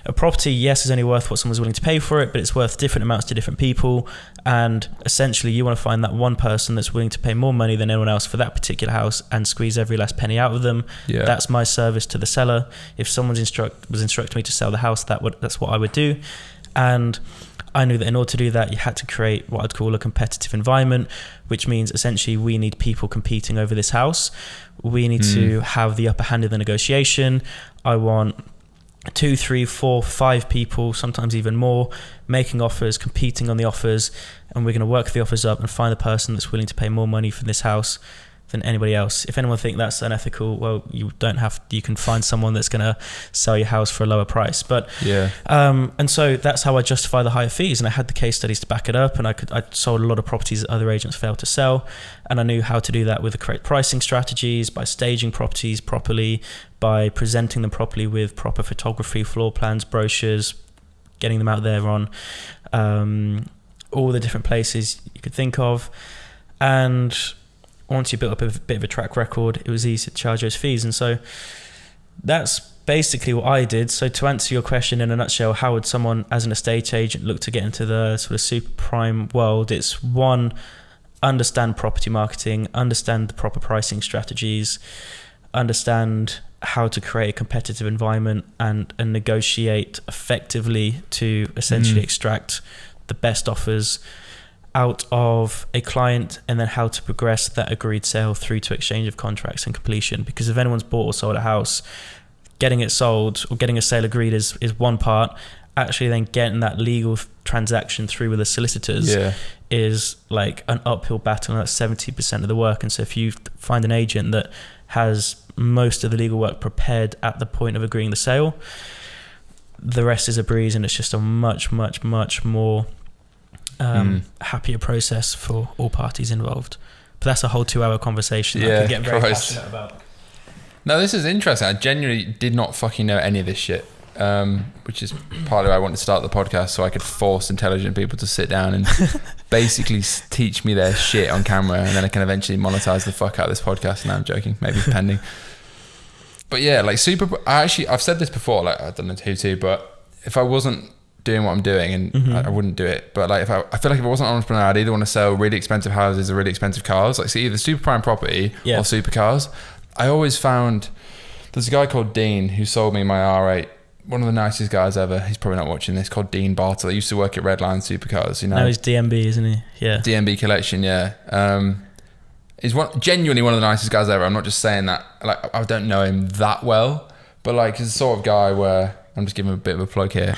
a property, yes, is only worth what someone's willing to pay for it, but it's worth different amounts to different people. And essentially you want to find that one person that's willing to pay more money than anyone else for that particular house and squeeze every last penny out of them. Yeah. That's my service to the seller. If someone was instructing me to sell the house, that's what I would do. And I knew that in order to do that, you had to create what I'd call a competitive environment, which means essentially we need people competing over this house. We need to have the upper hand in the negotiation. I want 2, 3, 4, 5 people, sometimes even more, making offers, competing on the offers, and we're going to work the offers up and find the person that's willing to pay more money for this house than anybody else. If anyone think that's unethical, well, you can find someone that's going to sell your house for a lower price. But and so that's how I justify the higher fees, and I had the case studies to back it up, and I sold a lot of properties that other agents failed to sell, and I knew how to do that with the correct pricing strategies, by staging properties properly, by presenting them properly with proper photography, floor plans, brochures, getting them out there on all the different places you could think of. And once you built up a bit of a track record, it was easy to charge those fees. And so that's basically what I did. So to answer your question in a nutshell, how would someone as an estate agent look to get into the sort of super prime world? It's one, understand property marketing, understand the proper pricing strategies, understand how to create a competitive environment and negotiate effectively to essentially extract the best offers out of a client, and then how to progress that agreed sale through to exchange of contracts and completion. Because if anyone's bought or sold a house, getting it sold or getting a sale agreed is one part. Actually then getting that legal transaction through with the solicitors is like an uphill battle, and that's 70% of the work. And so if you find an agent that has most of the legal work prepared at the point of agreeing the sale, the rest is a breeze, and it's just a much, much, much more happier process for all parties involved. But that's a whole 2-hour conversation that I could get very passionate about. No, this is interesting. I genuinely did not fucking know any of this shit, which is partly why I wanted to start the podcast, so I could force intelligent people to sit down and basically teach me their shit on camera, and then I can eventually monetize the fuck out of this podcast. No, I'm joking, maybe pending. But yeah, like I've said this before, like I don't know who to, but if I wasn't doing what I'm doing, and I wouldn't do it, but like I feel like if I wasn't an entrepreneur, I'd either want to sell really expensive houses or really expensive cars, like so either super prime property or supercars. I always found there's a guy called Dean who sold me my R8, one of the nicest guys ever. He's probably not watching this, called Dean Bartle. He used to work at Redline Supercars, you know. No, he's DMB, isn't he? Yeah, DMB Collection. He's genuinely one of the nicest guys ever. I'm not just saying that, like I don't know him that well, but like he's the sort of guy where I'm just giving him a bit of a plug here.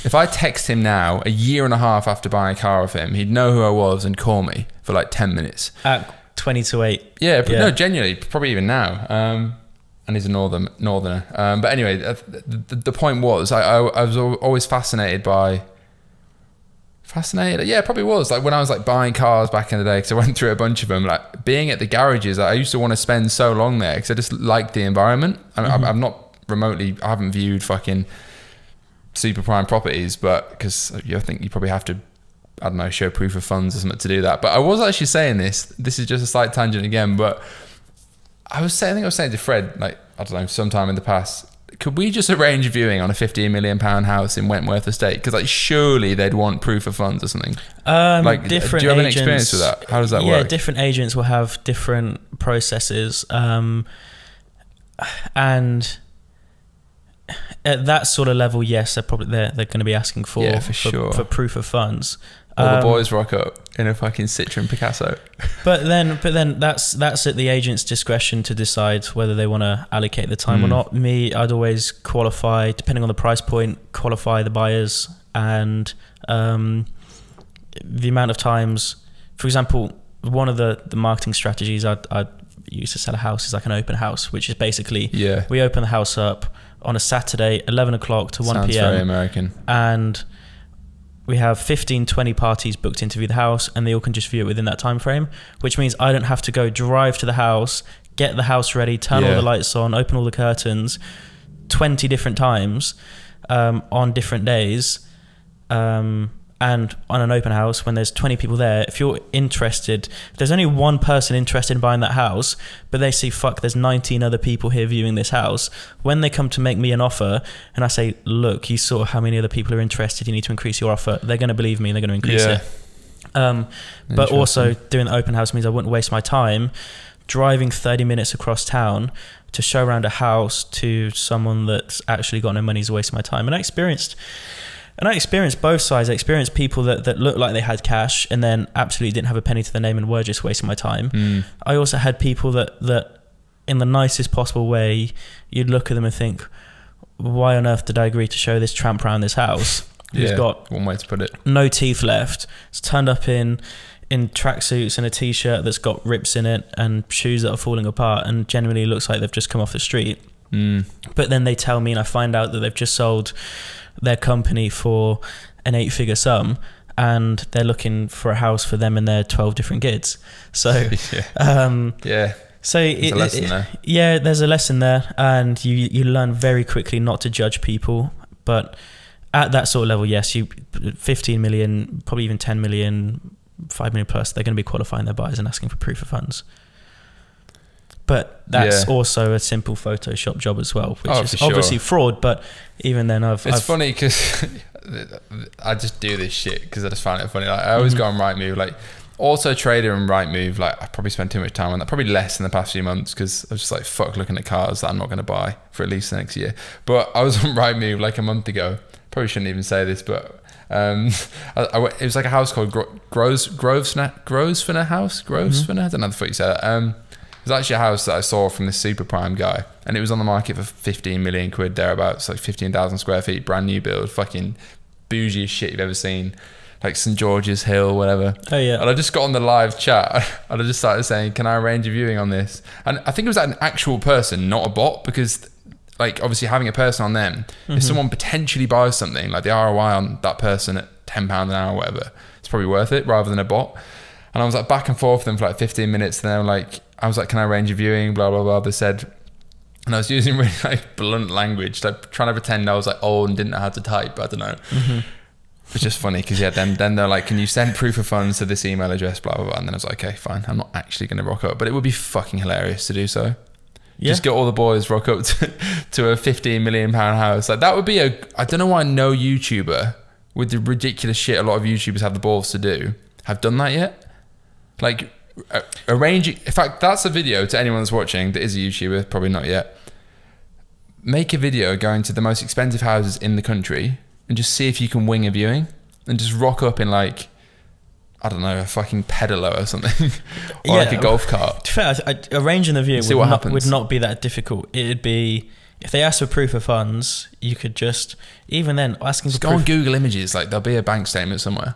If I text him now, 1.5 years after buying a car off him, he'd know who I was and call me for like 10 minutes. At 20 to 8. Yeah, no, genuinely, probably even now. And he's a northerner. But anyway, the point was, I was always fascinated. Yeah, it probably was. Like when I was like buying cars back in the day, because I went through a bunch of them, like being at the garages, I used to want to spend so long there because I just liked the environment. I'm not remotely, I haven't viewed fucking super prime properties, but because I think you probably have to I don't know, show proof of funds or something to do that. But I was actually saying this is just a slight tangent again, but I think I was saying to Fred, like, I don't know, sometime in the past, could we just arrange a viewing on a £15 million house in Wentworth Estate? Because like surely they'd want proof of funds or something. Like, do you have any experience with that? How does that work? Yeah, different agents will have different processes, and at that sort of level, yes, they're going to be asking for for proof of funds. All the boys rock up in a fucking Citroen Picasso. But then that's at the agent's discretion to decide whether they want to allocate the time or not. I'd always qualify, depending on the price point, qualify the buyers and the amount of times. For example, one of the marketing strategies I'd use to sell a house is like an open house, which is basically we open the house up on a Saturday, 11 o'clock to 1 Sounds p.m. very American. And we have 15, 20 parties booked in to view the house, and they all can just view it within that time frame, which means I don't have to go drive to the house, get the house ready, turn all the lights on, open all the curtains 20 different times on different days. And on an open house, when there's 20 people there, if you're interested, if there's only one person interested in buying that house, but they see, fuck, there's 19 other people here viewing this house. When they come to make me an offer and I say, look, you saw how many other people are interested, you need to increase your offer, they're going to believe me and they're going to increase it. But also doing the open house means I wouldn't waste my time driving 30 minutes across town to show around a house to someone that's actually got no money is a waste of my time. And I experienced both sides. I experienced people that looked like they had cash and then absolutely didn't have a penny to their name and were just wasting my time. I also had people that in the nicest possible way, you'd look at them and think, why on earth did I agree to show this tramp around this house who's got one way to put it, no teeth left? It's turned up in tracksuits and a t-shirt that's got rips in it and shoes that are falling apart and generally looks like they've just come off the street. But then they tell me and I find out that they've just sold their company for an 8-figure sum and they're looking for a house for them and their 12 different kids. So so there's a lesson there. Yeah, there's a lesson there, and you learn very quickly not to judge people. But at that sort of level, yes, 15 million, probably even 10 million, 5 million plus, they're going to be qualifying their buyers and asking for proof of funds. But that's also a simple Photoshop job as well, which is obviously fraud. But even then, it's funny because I just do this shit because I just find it funny. Like, I always go on Rightmove, like Auto Trader and Rightmove. Like, I probably spend too much time on that. Probably less in the past few months because I was just like, fuck looking at cars that I'm not going to buy for at least the next year. But I was on Rightmove like a month ago. Probably shouldn't even say this, but it was like a house called Grosvenor House. Grosvenor. I don't know the fuck you say that. It was actually a house that I saw from this super prime guy, and it was on the market for 15 million quid thereabouts, like 15,000 square feet, brand new build, fucking bougie shit you've ever seen, like St George's Hill, whatever. Oh yeah. And I just got on the live chat and I just started saying, can I arrange a viewing on this? And I think it was like an actual person, not a bot, because like obviously having a person on them, if someone potentially buys something, like the ROI on that person at £10 an hour or whatever, it's probably worth it rather than a bot. And I was like back and forth with them for like 15 minutes, and they were like, I was like, can I arrange a viewing, blah, blah, blah. They said, and I was using really like blunt language, like trying to pretend I was like old and didn't know how to type, I don't know. It's just funny because then they're like, can you send proof of funds to this email address, blah, blah, blah. And then I was like, okay, fine. I'm not actually going to rock up, but it would be fucking hilarious to do so. Just get all the boys rock up to a £15 million house. Like that would be I don't know why no YouTuber with the ridiculous shit a lot of YouTubers have the balls to do have done that yet. Like, arranging, in fact, that's a video to anyone that's watching that is a YouTuber, probably not yet. Make a video going to the most expensive houses in the country and just see if you can wing a viewing and just rock up in like, I don't know, a fucking pedalo or something, or like a golf cart. To be fair, arranging the viewing would not be that difficult. It'd be, if they ask for proof of funds, you could just, even then, asking for go on Google Images, like there'll be a bank statement somewhere.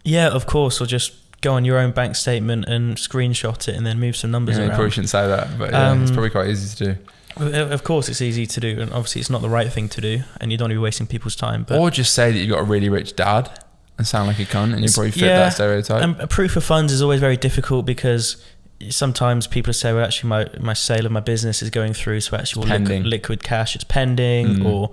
Yeah, of course, or just go on your own bank statement and screenshot it and then move some numbers around. You probably shouldn't say that, but yeah, it's probably quite easy to do. Of course it's easy to do, and obviously it's not the right thing to do, and you don't want to be wasting people's time. But or just say that you've got a really rich dad and sound like a cunt, and you probably fit that stereotype. And a proof of funds is always very difficult because sometimes people say, well, actually my sale of my business is going through, so actually liquid cash, it's pending, or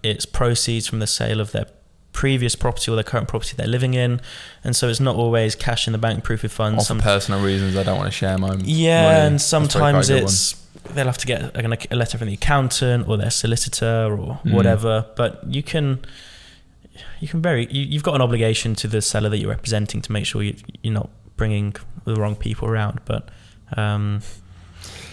it's proceeds from the sale of their previous property or their current property they're living in, and so it's not always cash in the bank proof of funds. For personal reasons, I don't want to share my money. And sometimes they'll have to get a letter from the accountant or their solicitor or whatever. But you've got an obligation to the seller that you're representing to make sure you're not bringing the wrong people around. But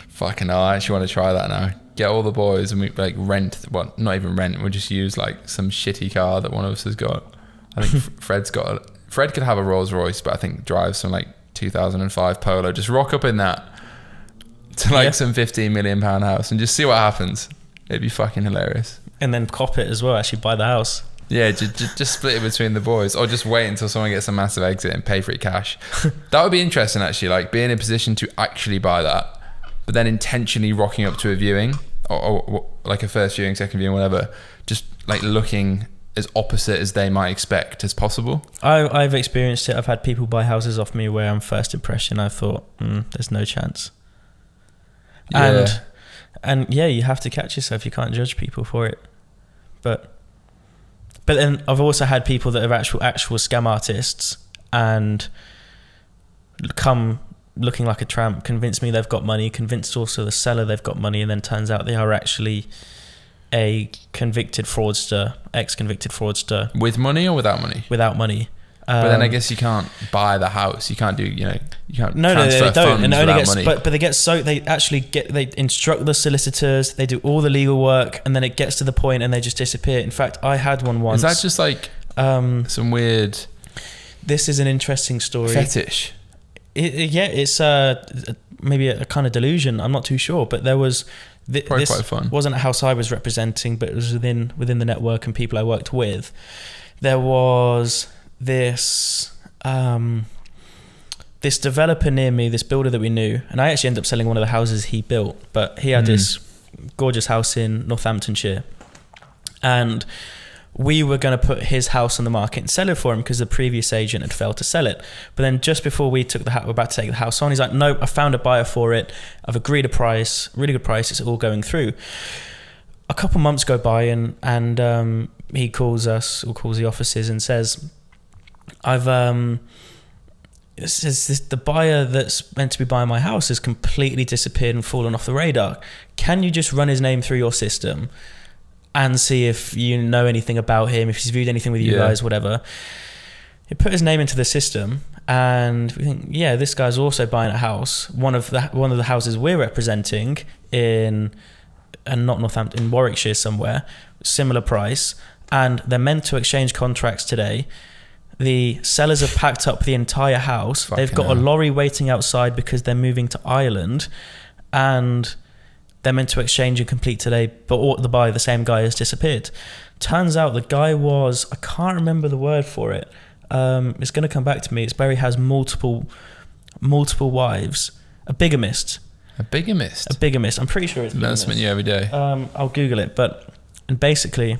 fucking hell, I actually want to try that now. Get all the boys and we like rent, well, not even rent, we'll just use like some shitty car that one of us has got. I think Fred could have a Rolls Royce, but I think drives some like 2005 Polo. Just rock up in that to like some £15 million house and just see what happens. It'd be fucking hilarious. And then cop it as well, actually buy the house. Yeah, just split it between the boys, or just wait until someone gets a massive exit and pay for it cash. That would be interesting, actually, like being in a position to actually buy that, but then intentionally rocking up to a viewing, or like a first viewing, second viewing, whatever, just like looking as opposite as they might expect as possible. I've experienced it. I've had people buy houses off me where on first impression I thought, there's no chance. Yeah. And yeah, you have to catch yourself. You can't judge people for it. But then I've also had people that are actual scam artists and come looking like a tramp, convince me they've got money, convinced also the seller they've got money, and then turns out they are actually a convicted fraudster, ex-convicted fraudster. With money or without money? Without money. But then I guess you can't buy the house. You can't do, you can't no, transfer they don't. funds And without money. But they instruct the solicitors, they do all the legal work, and then it gets to the point and they just disappear. In fact, I had one once. Is that just like some weird... This is an interesting story. Fetish? It's maybe a kind of delusion. I'm not too sure, but there was... Probably quite fun. Wasn't a house I was representing, but it was within the network and people I worked with. There was this this developer near me, this builder that we knew, and I actually ended up selling one of the houses he built, but he had this gorgeous house in Northamptonshire, and we were going to put his house on the market and sell it for him because the previous agent had failed to sell it. But then just before we took we're about to take the house on, he's like, nope, I found a buyer for it. I've agreed a price, really good price. It's all going through. A couple months go by and he calls us or calls the offices and says, the buyer that's meant to be buying my house has completely disappeared and fallen off the radar. Can you just run his name through your system and see if you know anything about him, if he's viewed anything with you guys, whatever? He put his name into the system, and we think, yeah, this guy's also buying a house. One of the houses we're representing in Warwickshire somewhere, similar price, and they're meant to exchange contracts today. The sellers have packed up the entire house. They've got a lorry waiting outside because they're moving to Ireland, and they're meant to exchange and complete today, but the same guy has disappeared. Turns out the guy was, I can't remember the word for it. It's going to come back to me. It's where he has multiple wives. A bigamist. A bigamist? A bigamist. I'm pretty sure it's bigamist. Learn something new every day. I'll Google it, and basically...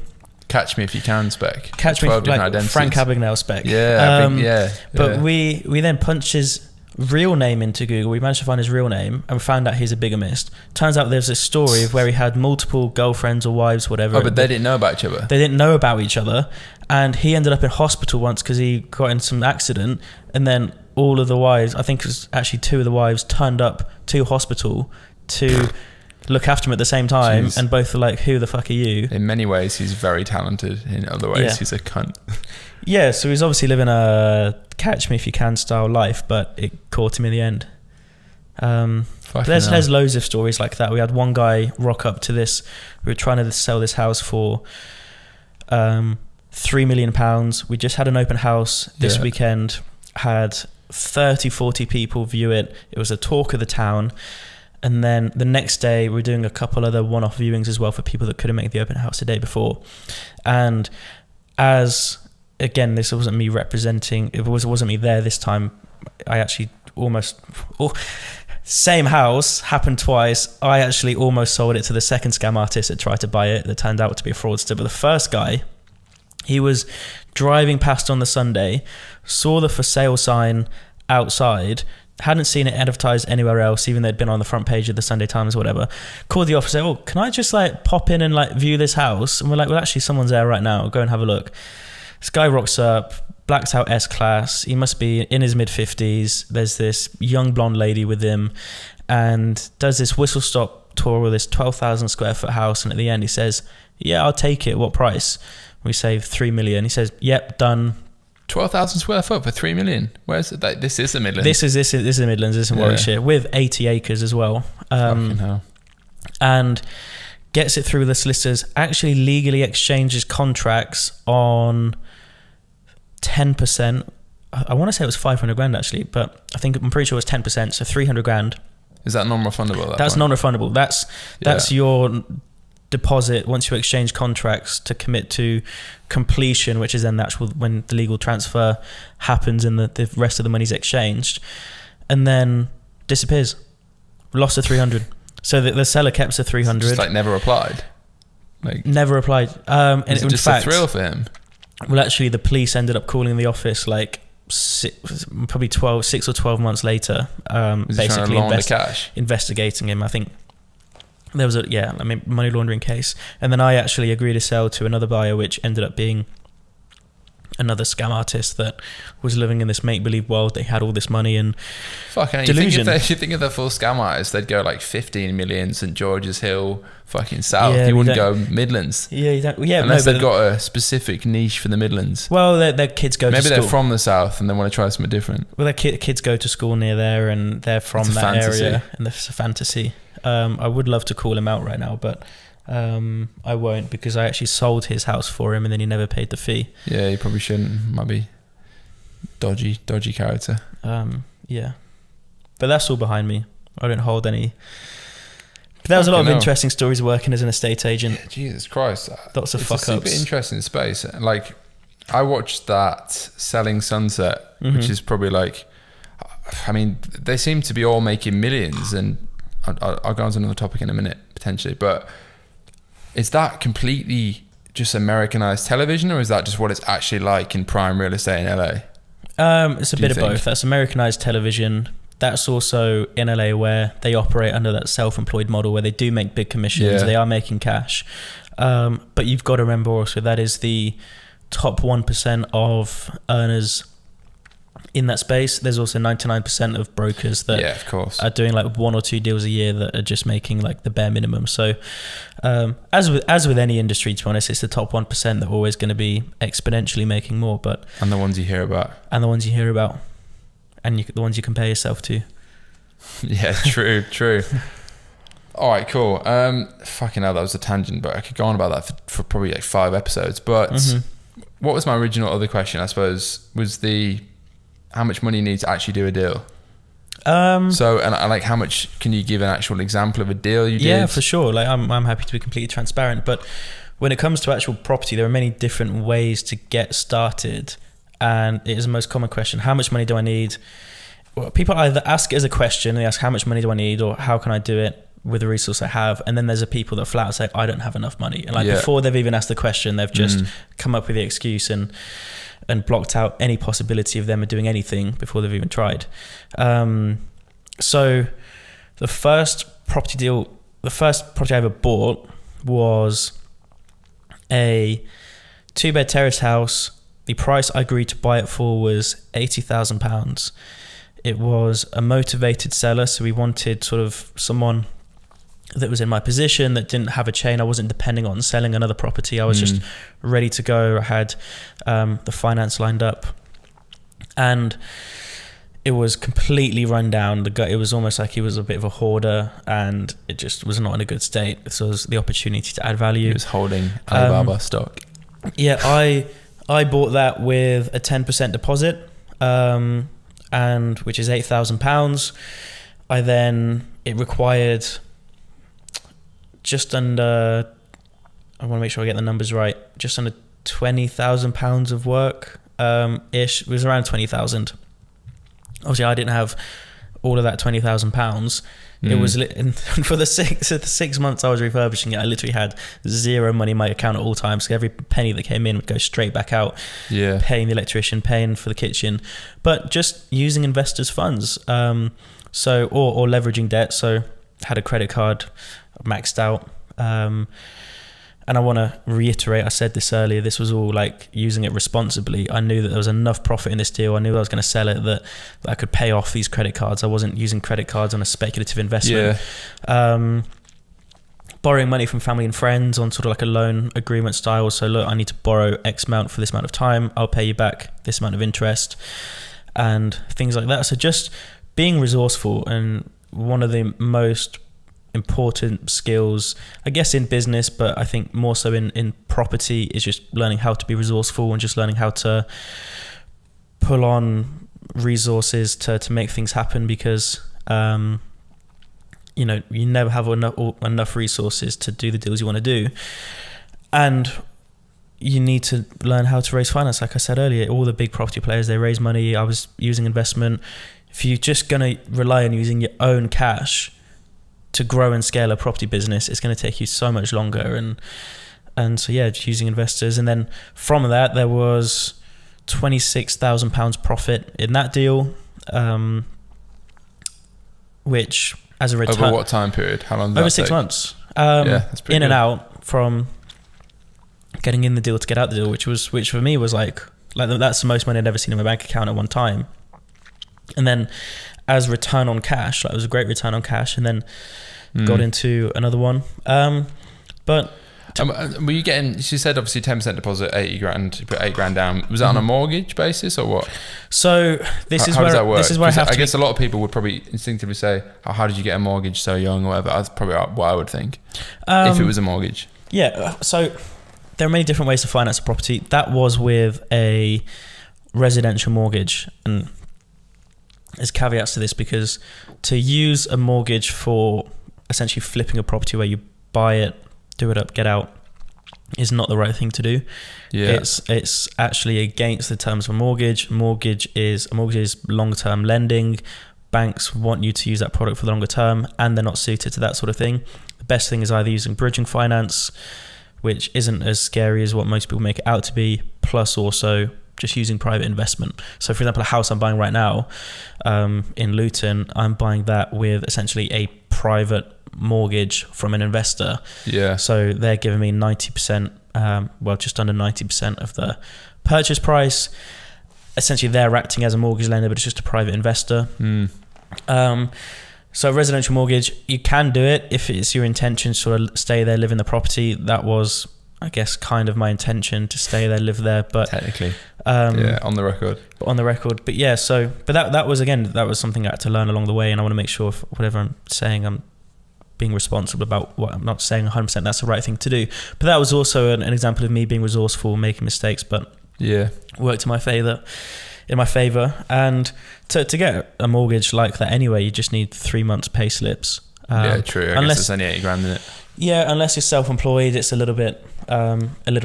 Catch me if you can spec. Catch me like Frank Abagnale spec. Yeah, But we then punched his real name into Google. We managed to find his real name and we found out he's a bigamist. Turns out there's this story of where he had multiple girlfriends or wives, whatever. Oh, but they didn't know about each other. They didn't know about each other, and he ended up in hospital once because he got in some accident, and then all of the wives, I think it was actually two of the wives, turned up to hospital to look after him at the same time. Jeez. And both were like, who the fuck are you? In many ways he's very talented, in other ways he's a cunt. Yeah, so he's obviously living a catch me if you can style life, but it caught him in the end. There's loads of stories like that. We had one guy rock up to this. We were trying to sell this house for £3 million. We just had an open house this weekend, had 30-40 people view it. It was a talk of the town. And then the next day we're doing a couple other one-off viewings as well for people that couldn't make the open house the day before. And again, this wasn't me representing, it wasn't me there this time. I actually same house, happened twice. I actually almost sold it to the second scam artist that tried to buy it, that turned out to be a fraudster. But the first guy, he was driving past on the Sunday, saw the for sale sign outside, hadn't seen it advertised anywhere else, even though it'd been on the front page of the Sunday Times or whatever. Called the office, said, oh, can I just like pop in and like view this house? And we're like, well, actually someone's there right now, go and have a look. This guy rocks up, blacked out S-Class. He must be in his mid-50s. There's this young blonde lady with him and does this whistle-stop tour with this 12,000 square foot house. And at the end, he says, yeah, I'll take it. What price? We say 3 million. He says, yep, done. 12,000 square foot for 3 million. Where's it? This is the Midlands. This is the Midlands. This is in Warwickshire with 80 acres as well. Fucking hell. And gets it through the solicitors. Actually, legally exchanges contracts on 10%. I want to say it was 500 grand actually, but I'm pretty sure it was 10%. So 300 grand. Is that non-refundable? That's non-refundable. That's your deposit once you exchange contracts to commit to completion, which is then the actual when the legal transfer happens and the rest of the money's exchanged, and then disappears. Lost the 300. So the seller kept the 300. Just like never applied. Like never applied. And it's just a thrill for him. Well, actually, the police ended up calling the office like 6 or 12 months later, basically investigating him. I think there was a money laundering case, and then I actually agreed to sell to another buyer, which ended up being another scam artist that was living in this make-believe world. They had all this money and delusion. You think of the full scam artists, they'd go like 15 million, St George's Hill, fucking south. Yeah, you wouldn't go Midlands. Yeah, you don't. Yeah, unless they've got a specific niche for the Midlands. Well, their kids go to school. Maybe they're from the south and they want to try something different. Well, their kids go to school near there and they're from that area, and it's a fantasy. I would love to call him out right now, but I won't, because I actually sold his house for him and then he never paid the fee. Yeah, you probably shouldn't. Might be dodgy character. Yeah, but that's all behind me. I don't hold any. But there was a lot of interesting stories working as an estate agent. Yeah, Jesus Christ, lots of fuck ups. It's a super interesting space. Like, I watched that Selling Sunset, which is probably like, I mean, they seem to be all making millions, and I'll go on to another topic in a minute potentially, but is that completely just Americanized television, or is that just what it's actually like in prime real estate in LA? It's a bit of both. That's Americanized television. That's also in LA, where they operate under that self-employed model where they do make big commissions. They are making cash. But you've got to remember also that is the top 1% of earners in that space. There's also 99% of brokers that of course, are doing like 1 or 2 deals a year that are just making like the bare minimum. So as with any industry, to be honest, it's the top 1% that are always going to be exponentially making more. And the ones you hear about. And the ones you compare yourself to. Yeah, true. All right, cool. Fucking hell, that was a tangent, but I could go on about that for probably like 5 episodes. But what was my original other question, I suppose, was how much money you need to actually do a deal? Like, how much can you give an actual example of a deal you did? Yeah, for sure. Like, I'm happy to be completely transparent, but when it comes to actual property, there are many different ways to get started, and it is the most common question: how much money do I need? Well, people either ask it as a question, and they ask how much money do I need, or how can I do it with the resource I have? And then there's people that flat out say, I don't have enough money, and before they've even asked the question, they've just come up with the excuse and blocked out any possibility of them doing anything before they've even tried. So the first property I ever bought was a 2-bed terrace house. The price I agreed to buy it for was £80,000. It was a motivated seller, so we wanted sort of someone that was in my position, that didn't have a chain. I wasn't depending on selling another property. I was just ready to go. I had the finance lined up, and it was completely run down. It was almost like he was a bit of a hoarder, and it just was not in a good state. So it was the opportunity to add value. He was holding Alibaba stock. Yeah, I bought that with a 10% deposit, and which is £8,000. It required just under, I want to make sure I get the numbers right, just under £20,000 of work ish. It was around 20,000. Obviously I didn't have all of that £20,000. It was for the 6 months I was refurbishing it, I literally had zero money in my account at all times. So every penny that came in would go straight back out. Paying the electrician, paying for the kitchen, but just using investors' funds. Or leveraging debt. So had a credit card maxed out, and I want to reiterate, I said this earlier, this was all like using it responsibly. I knew that there was enough profit in this deal. I knew I was going to sell it, that I could pay off these credit cards. I wasn't using credit cards on a speculative investment. Borrowing money from family and friends on sort of like a loan agreement style. So look, I need to borrow X amount for this amount of time. I'll pay you back this amount of interest and things like that. So just being resourceful, and one of the most important skills, I guess, in business, but I think more so in property, is just learning how to be resourceful and just learning how to pull on resources to make things happen, because you know, you never have enough resources to do the deals you want to do, and you need to learn how to raise finance. Like I said earlier, all the big property players, they raise money. I was using investment. If you're just going to rely on using your own cash to grow and scale a property business, it's going to take you so much longer. And so yeah, just using investors. And then from that, there was £26,000 profit in that deal, which as a return. Over what time period? How long did that take? Over 6 months. Yeah, that's pretty in good. and out, from getting in the deal to get out the deal, which for me was like that's the most money I'd ever seen in my bank account at one time. And then as return on cash, like, it was a great return on cash, and then got into another one. But were you getting, she said obviously 10% deposit, 80 grand, you put 8 grand down. Was that on a mortgage basis or what? So this is how where does that work? This is where I guess a lot of people would probably instinctively say, oh, how did you get a mortgage so young or whatever? That's probably what I would think, if it was a mortgage. Yeah, so there are many different ways to finance a property. That was with a residential mortgage, and there's caveats to this, because to use a mortgage for essentially flipping a property where you buy it, do it up, get out, is not the right thing to do. Yeah. It's actually against the terms of a mortgage. A mortgage is long-term lending. Banks want you to use that product for the longer term, and they're not suited to that sort of thing. The best thing is either using bridging finance, which isn't as scary as what most people make it out to be, plus also just using private investment. So for example, a house I'm buying right now in Luton, I'm buying that with essentially a private mortgage from an investor. Yeah. So they're giving me 90%, just under 90% of the purchase price. Essentially they're acting as a mortgage lender, but it's just a private investor. So residential mortgage, you can do it if it's your intention to sort of stay there, live in the property. That was, I guess, kind of my intention, to stay there, live there, but technically, on the record. But yeah, but that was something I had to learn along the way, and I want to make sure whatever I'm saying, I'm being responsible about what I'm not saying 100% that's the right thing to do. But that was also an example of me being resourceful, making mistakes, but worked in my favor. And to get a mortgage like that anyway, you just need 3 months pay slips. Yeah, true. I guess it's only 80 grand in it. Yeah, unless you're self-employed, it's a little bit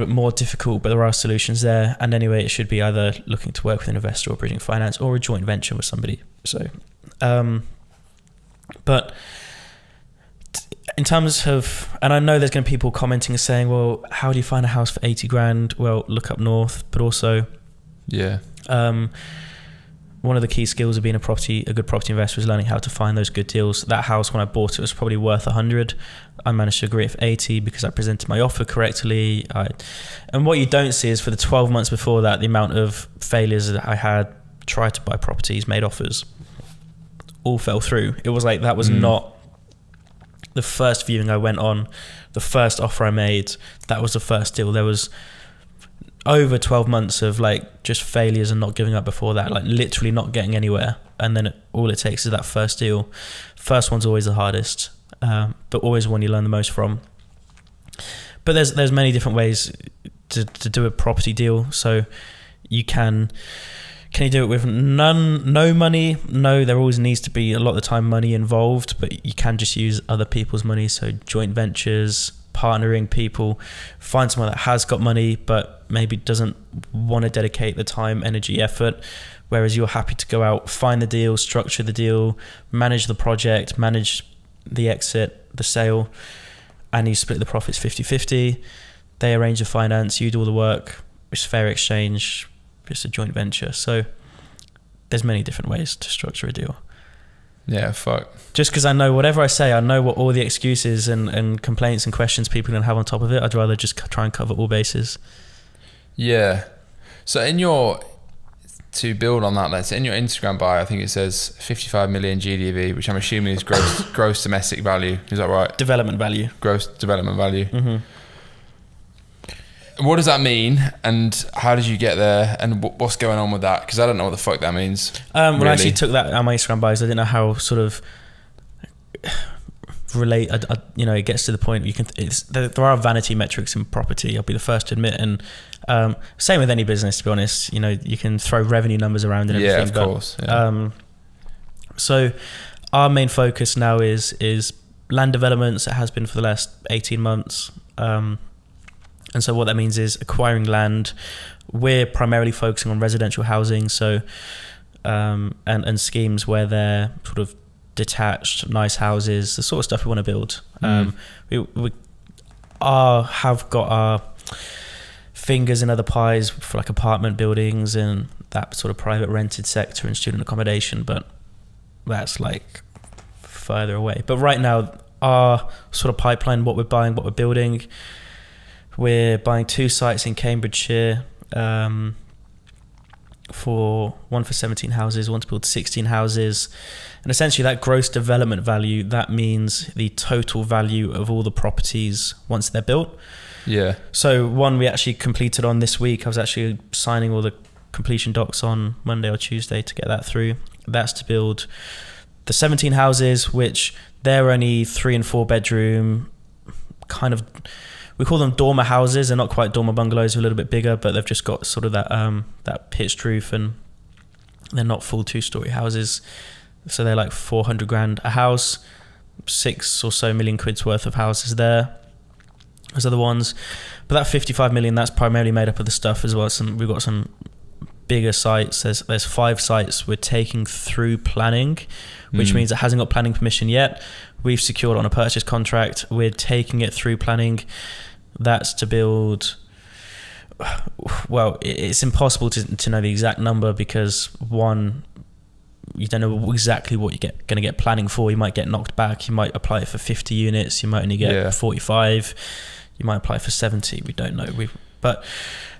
more difficult, but there are solutions there. And anyway, it should be either looking to work with an investor or bridging finance or a joint venture with somebody. So, but in terms of, and I know there's going to be people commenting and saying, well, how do you find a house for 80 grand? Well, look up north, but also, one of the key skills of being a good property investor is learning how to find those good deals. That house, when I bought it, was probably worth 100. I managed to agree it for 80 because I presented my offer correctly. And what you don't see is for the 12 months before that, the amount of failures that I had, tried to buy properties, made offers, all fell through. It was like, that was not the first viewing I went on, the first offer I made, that was the first deal. There was over 12 months of like just failures and not giving up before that, like literally not getting anywhere. And then all it takes is that first deal. First one's always the hardest, but always one you learn the most from. But there's many different ways to do a property deal. So you can you do it with no money? No, there always needs to be a lot of the time money involved, but you can just use other people's money. So joint ventures, partnering people, find someone that has got money but maybe doesn't want to dedicate the time, energy, effort, whereas you're happy to go out, find the deal, structure the deal, manage the project, manage the exit, the sale, and you split the profits 50-50. They arrange the finance, you do all the work. It's fair exchange, it's a joint venture. So there's many different ways to structure a deal. Yeah, fuck. Just because I know whatever I say, I know what all the excuses and complaints and questions people are going to have on top of it. I'd rather just try and cover all bases. Yeah. So to build on that, let's say in your Instagram bio, I think it says 55 million GDV, which I'm assuming is gross domestic value. Is that right? Development value. Gross development value. What does that mean, and how did you get there, and what's going on with that? Because I don't know what the fuck that means. When I actually took that on my Instagram bios, I didn't know how sort of relate. It gets to the point you can. There are vanity metrics in property. I'll be the first to admit, and same with any business. To be honest, you can throw revenue numbers around and everything. Yeah, of course. Yeah. So our main focus now is land developments. It has been for the last 18 months. And so what that means is acquiring land. We're primarily focusing on residential housing, so and schemes where they're sort of detached, nice houses, the sort of stuff we want to build. We have got our fingers in other pies for like apartment buildings and that sort of private rented sector and student accommodation, but that's like further away. But right now, our sort of pipeline, what we're buying, what we're building, we're buying 2 sites in Cambridgeshire, one for 17 houses, one to build 16 houses. And essentially that gross development value, that means the total value of all the properties once they're built. Yeah. So one we actually completed on this week. I was actually signing all the completion docs on Monday or Tuesday to get that through. That's to build the 17 houses, which they're only 3 and 4 bedroom, kind of, we call them dormer houses. They're not quite dormer bungalows, they're a little bit bigger, but they've just got sort of that pitched roof, and they're not full 2-story houses. So they're like 400 grand a house, 6 or so million quid's worth of houses there. Those are the ones. But that 55 million, that's primarily made up of the stuff as well. We've got some bigger sites. There's 5 sites we're taking through planning, which means it hasn't got planning permission yet. We've secured on a purchase contract. We're taking it through planning. That's to build, well, it's impossible to know the exact number because one, you don't know exactly what you're going to get planning for. You might get knocked back. You might apply it for 50 units. You might only get 45. You might apply for 70. We don't know. But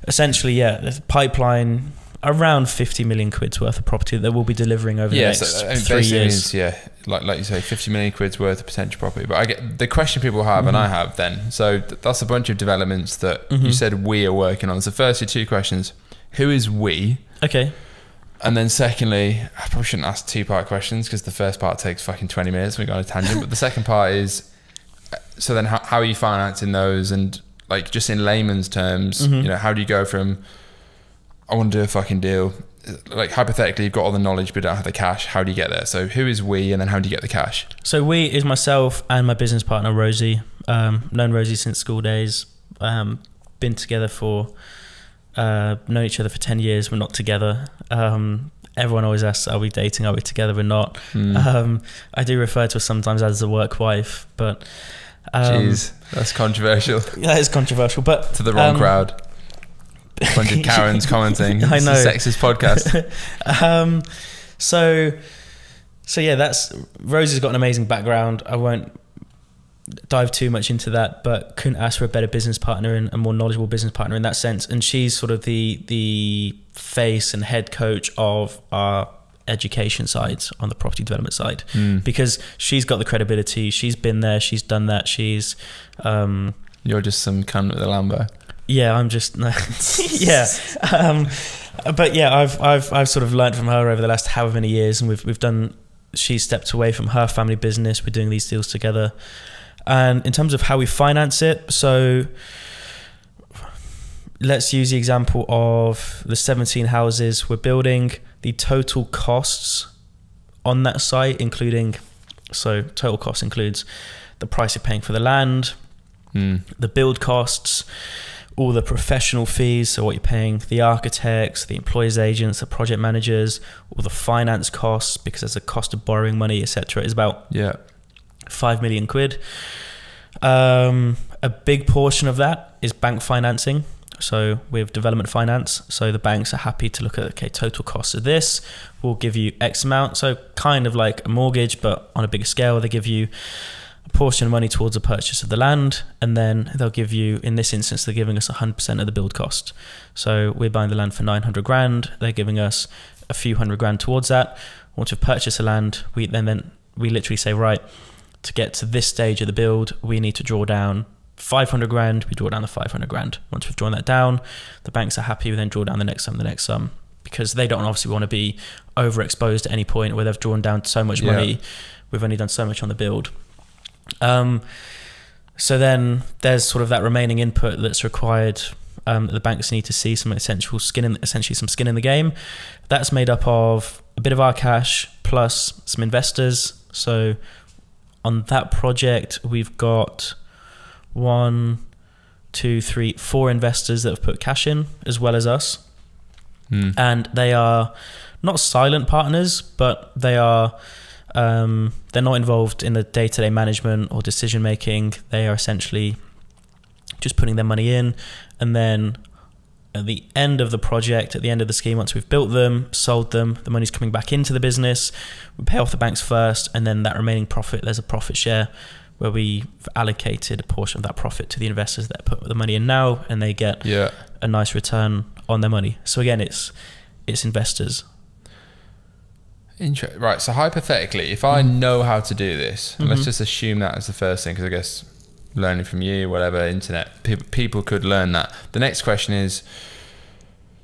essentially, the pipeline, around 50 million quid's worth of property that we'll be delivering over the next 3 years. Like you say, 50 million quid's worth of potential property. But I get the question people have, and I have then. So that's a bunch of developments that you said we are working on. So firstly, 2 questions. Who is we? Okay. And then secondly, I probably shouldn't ask 2-part questions because the first part takes fucking 20 minutes. We got a tangent. But the second part is, so then how are you financing those? And like just in layman's terms, how do you go from, I want to do a fucking deal, like hypothetically you've got all the knowledge but don't have the cash, how do you get there? So who is we, and then how do you get the cash? So we is myself and my business partner Rosie. Known Rosie since school days. Been together for known each other for 10 years. We're not together. Everyone always asks, are we dating, are we together? We're not. I do refer to her sometimes as a work wife, but jeez, that's controversial. That is controversial, but to the wrong crowd. A bunch of Karens commenting. I know. It's a sexist podcast. So yeah, that's, Rosie's got an amazing background. I won't dive too much into that, but couldn't ask for a better business partner and a more knowledgeable business partner in that sense. And she's sort of the face and head coach of our education side on the property development side, because she's got the credibility. She's been there. She's done that. She's you're just some cunt with a Lambo. Yeah, I'm just yeah. But yeah, I've sort of learned from her over the last however many years, and we've done. She stepped away from her family business. We're doing these deals together. And in terms of how we finance it, so let's use the example of the 17 houses we're building. The total costs on that site, total cost includes the price you're paying for the land, the build costs, all the professional fees, so what you're paying the architects, the employers agents, the project managers, all the finance costs, because there's a cost of borrowing money, etc. is about 5 million quid. A big portion of that is bank financing. So with development finance, so the banks are happy to look at, okay, total cost of this, we'll give you X amount. So kind of like a mortgage, but on a bigger scale. They give you a portion of money towards the purchase of the land, and then they'll give you, in this instance, they're giving us 100% of the build cost. So we're buying the land for 900 grand. They're giving us a few hundred grand towards that. Once we've purchased the land, we literally say, right, to get to this stage of the build, we need to draw down 500 grand. We draw down the 500 grand. Once we've drawn that down, the banks are happy. We then draw down the next sum, because they don't obviously want to be overexposed at any point where they've drawn down so much money. We've only done so much on the build. So then there's sort of that remaining input that's required. The banks need to see some essentially some skin in the game. That's made up of a bit of our cash plus some investors. So on that project, we've got 4 investors that have put cash in, as well as us. And they are not silent partners, but they are they're not involved in the day-to-day management or decision making. They are essentially just putting their money in, and then at the end of the project, at the end of the scheme, once we've built them, sold them, the money's coming back into the business. We pay off the banks first, and then that remaining profit, there's a profit share where we've allocated a portion of that profit to the investors that put the money in now, and they get a nice return on their money. So again, it's investors. Right, so hypothetically, if I know how to do this, let's just assume that as the first thing, because I guess learning from you, whatever, internet, people could learn that. The next question is,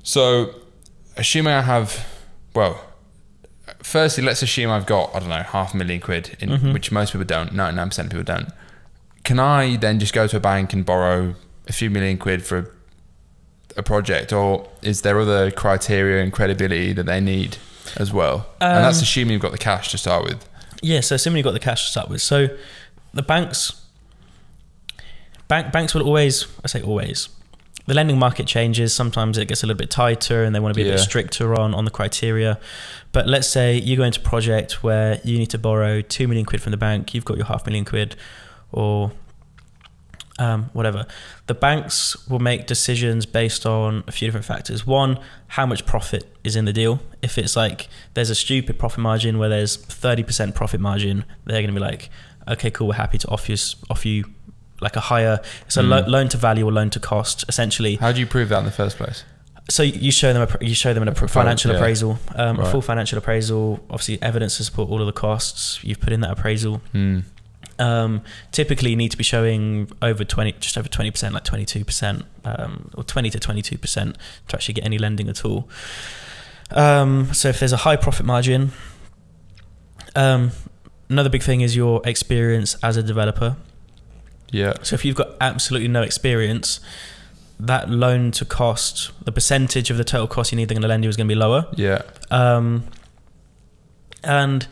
so assuming I have, well, firstly, let's assume I've got, I don't know, £500,000 in, which most people don't, 99% of people don't. Can I then just go to a bank and borrow a few £1,000,000 for a project, or is there other criteria and credibility that they need as well? And that's assuming you've got the cash to start with. Yeah, so assuming you've got the cash to start with. So the banks will always, I say always, the lending market changes. Sometimes it gets a little bit tighter and they want to be a bit stricter on the criteria. But let's say you go into a project where you need to borrow £2 million from the bank. You've got your £500,000 or whatever. The banks will make decisions based on a few different factors. One, how much profit is in the deal. If it's like there's a stupid profit margin where there's 30% profit margin, they're going to be like, okay, cool, we're happy to offer you like a higher, it's a loan to value or loan to cost, essentially. How do you prove that in the first place? So you show them a financial appraisal, a full financial appraisal, obviously evidence to support all of the costs. You've put in that appraisal. Typically you need to be showing just over 20%, like 22%, or 20 to 22% to actually get any lending at all. So if there's a high profit margin, another big thing is your experience as a developer. Yeah. So if you've got absolutely no experience, that loan to cost, the percentage of the total cost you need they're going to lend you is going to be lower. Yeah. And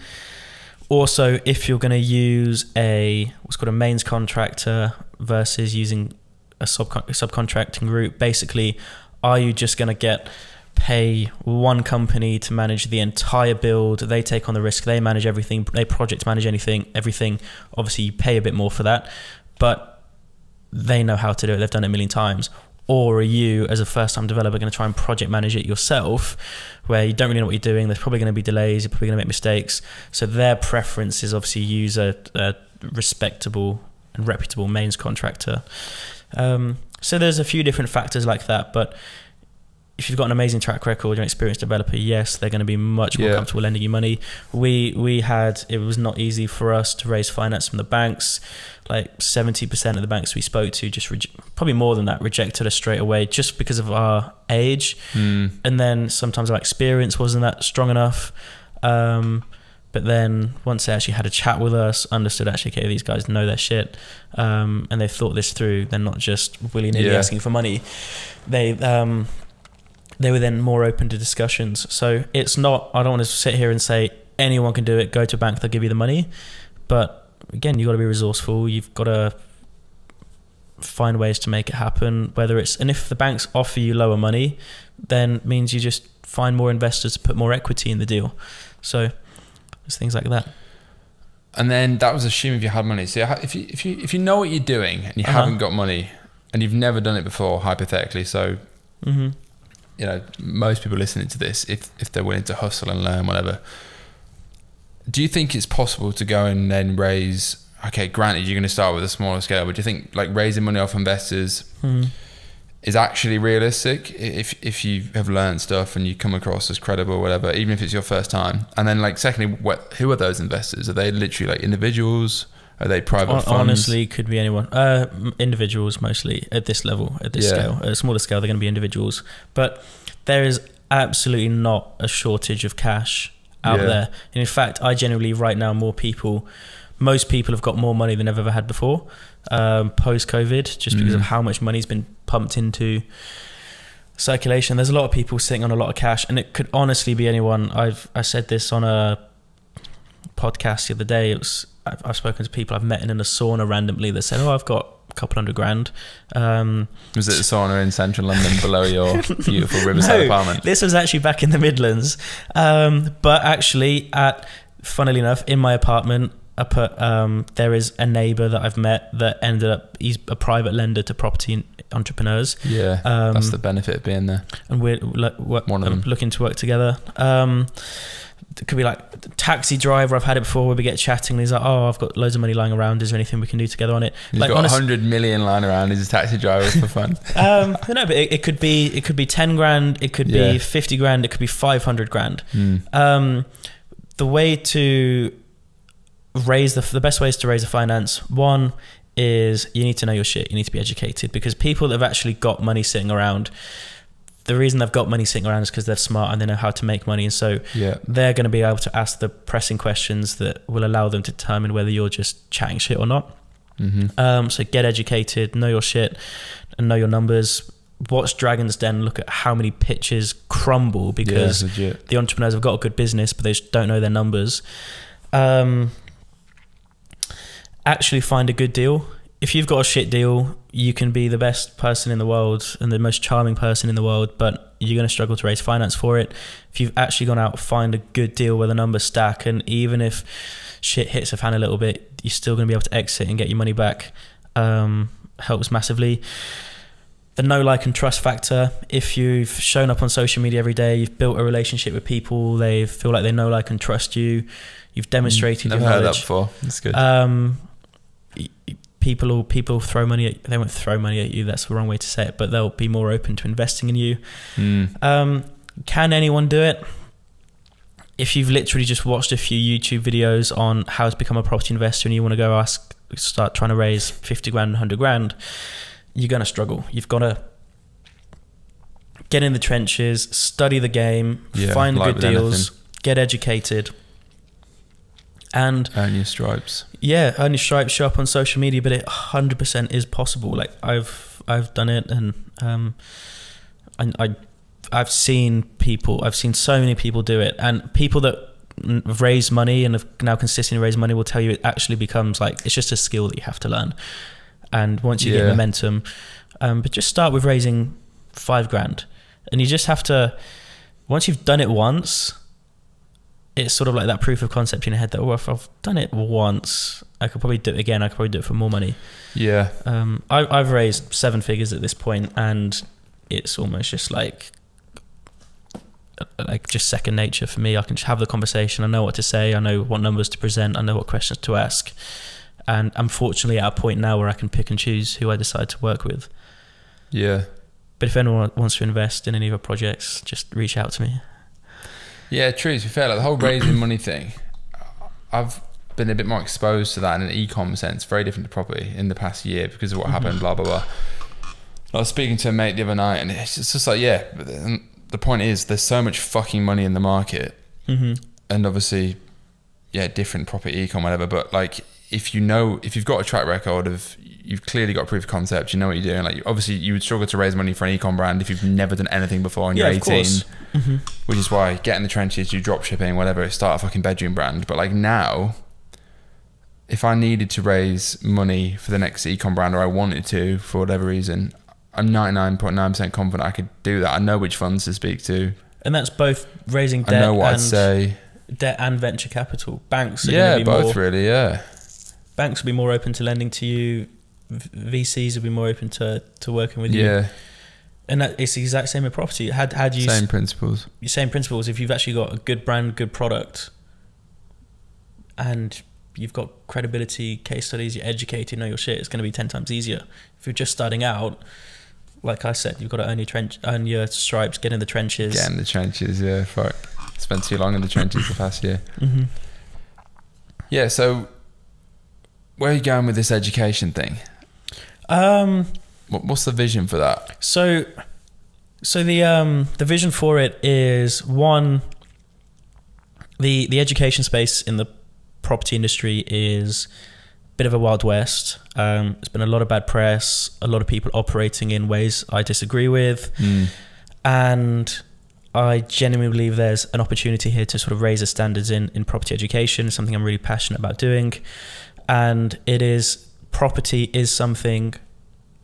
also, if you're going to use what's called a mains contractor versus using a subcontracting route, basically, are you just going to pay one company to manage the entire build? They take on the risk, they manage everything, they project manage everything. Obviously, you pay a bit more for that, but they know how to do it. They've done it a million times. Or are you, as a first-time developer, going to try and project manage it yourself, where you don't really know what you're doing? There's probably going to be delays. You're probably going to make mistakes. So their preference is obviously use a respectable and reputable mains contractor. So there's a few different factors like that. But if you've got an amazing track record, you're an experienced developer, yes, they're going to be much more comfortable lending you money. It was not easy for us to raise finance from the banks. Like 70% of the banks we spoke to, probably more than that, rejected us straight away just because of our age. And then sometimes our experience wasn't that strong enough. But then once they actually had a chat with us, understood actually, okay, these guys know their shit, and they thought this through. They're not just willy-nilly asking for money. They were then more open to discussions. So it's not, I don't want to sit here and say anyone can do it, go to a bank, they'll give you the money. But again, you've got to be resourceful. You've got to find ways to make it happen, and if the banks offer you lower money, then it means you just find more investors to put more equity in the deal. So there's things like that. And then that was assuming if you had money. So if you know what you're doing and you haven't got money, and you've never done it before, hypothetically, so you know, most people listening to this, if they're willing to hustle and learn, whatever, do you think it's possible to go and then raise, okay, granted you're going to start with a smaller scale, but do you think like raising money off investors is actually realistic if you have learned stuff and you come across as credible or whatever, even if it's your first time? And then like secondly, who are those investors? Are they literally like individuals? Are they private funds? Honestly, could be anyone. Individuals mostly at this level, at this scale. At a smaller scale, they're going to be individuals. But there is absolutely not a shortage of cash out there. And in fact, I generally right now most people have got more money than they've ever had before, post-COVID, just because of how much money's been pumped into circulation. There's a lot of people sitting on a lot of cash, and it could honestly be anyone. I said this on a podcast the other day. I've spoken to people I've met in a sauna randomly that said, "Oh, I've got a couple $100,000." Was it a sauna in central London below your beautiful Riverside apartment? This was actually back in the Midlands, but actually, funnily enough, in my apartment, I put there is a neighbour that I've met that ended up, he's a private lender to property entrepreneurs. That's the benefit of being there. And we're looking to work together. It could be like taxi driver. I've had it before where we get chatting and he's like, "Oh, I've got loads of money lying around. Is there anything we can do together on it?" He's got 100 million lying around. He's a taxi driver for fun. No, but it could be 10 grand. It could be 50 grand. It could be 500 grand. The way to raise the best ways to raise the finance, one is you need to know your shit. You need to be educated, because people that have actually got money sitting around, the reason they've got money sitting around is because they're smart and they know how to make money, and so they're going to be able to ask the pressing questions that will allow them to determine whether you're just chatting shit or not. So get educated, know your shit and know your numbers. Watch Dragon's Den, look at how many pitches crumble because the entrepreneurs have got a good business but they just don't know their numbers. Actually find a good deal. If you've got a shit deal, you can be the best person in the world and the most charming person in the world, but you're going to struggle to raise finance for it. If you've actually gone out, find a good deal where the numbers stack, and even if shit hits the fan a little bit, you're still going to be able to exit and get your money back. Helps massively. The know, like and trust factor. If you've shown up on social media every day, you've built a relationship with people, they feel like they know, like and trust you, you've demonstrated your knowledge. Never heard that before. That's good. People throw money at you. They won't throw money at you, that's the wrong way to say it, but they'll be more open to investing in you. Can anyone do it? If you've literally just watched a few YouTube videos on how to become a property investor and you want to go start trying to raise 50 grand, 100 grand, you're going to struggle. You've got to get in the trenches, study the game, find good deals, get educated, and earn your stripes. Earn your stripes, show up on social media, but it 100% is possible. Like I've done it, and I've seen so many people do it, and people that have raised money and have now consistently raised money will tell you it actually becomes like, it's just a skill that you have to learn. And once you get momentum, but just start with raising 5 grand, and you just have to, once you've done it once, it's sort of like that proof of concept in your head that, if I've done it once, I could probably do it again. I could probably do it for more money. I've raised 7 figures at this point, and it's almost just like just second nature for me. I can just have the conversation. I know what to say. I know what numbers to present. I know what questions to ask. And I'm fortunately at a point now where I can pick and choose who I decide to work with. But if anyone wants to invest in any of our projects, just reach out to me. Yeah, true. To be fair, like the whole raising money thing, I've been a bit more exposed to that in an e-com sense, very different to property in the past year because of what happened, blah, blah, blah. I was speaking to a mate the other night, and it's just like, but the point is there's so much fucking money in the market, and obviously, different property, e-com, whatever, but like, if you've got a track record of, you've clearly got proof of concept, you know what you're doing. Like obviously you would struggle to raise money for an e-com brand if you've never done anything before and you're 18, which is why get in the trenches, do drop shipping, whatever, start a fucking bedroom brand. But like now, if I needed to raise money for the next e-com brand, or I wanted to for whatever reason, I'm 99.9% confident I could do that. I know which funds to speak to. And that's both raising debt, I know what I'd say. Debt and venture capital. Banks are going to be both really, Banks will be more open to lending to you. VCs will be more open to working with you. Yeah. And that, it's the exact same with property. Had you Same principles. Same principles. If you've actually got a good brand, good product, and you've got credibility, case studies, you're educated, know your shit, it's going to be 10 times easier. If you're just starting out, like I said, you've got to earn your stripes, get in the trenches. Get in the trenches, yeah. Fuck. Spent too long in the trenches the past year. Mm-hmm. Yeah, so where are you going with this education thing? What's the vision for that? So the vision for it is, one, the education space in the property industry is a bit of a wild west. There's been a lot of bad press, a lot of people operating in ways I disagree with, and I genuinely believe there's an opportunity here to sort of raise the standards in property education, something I'm really passionate about doing. And property is something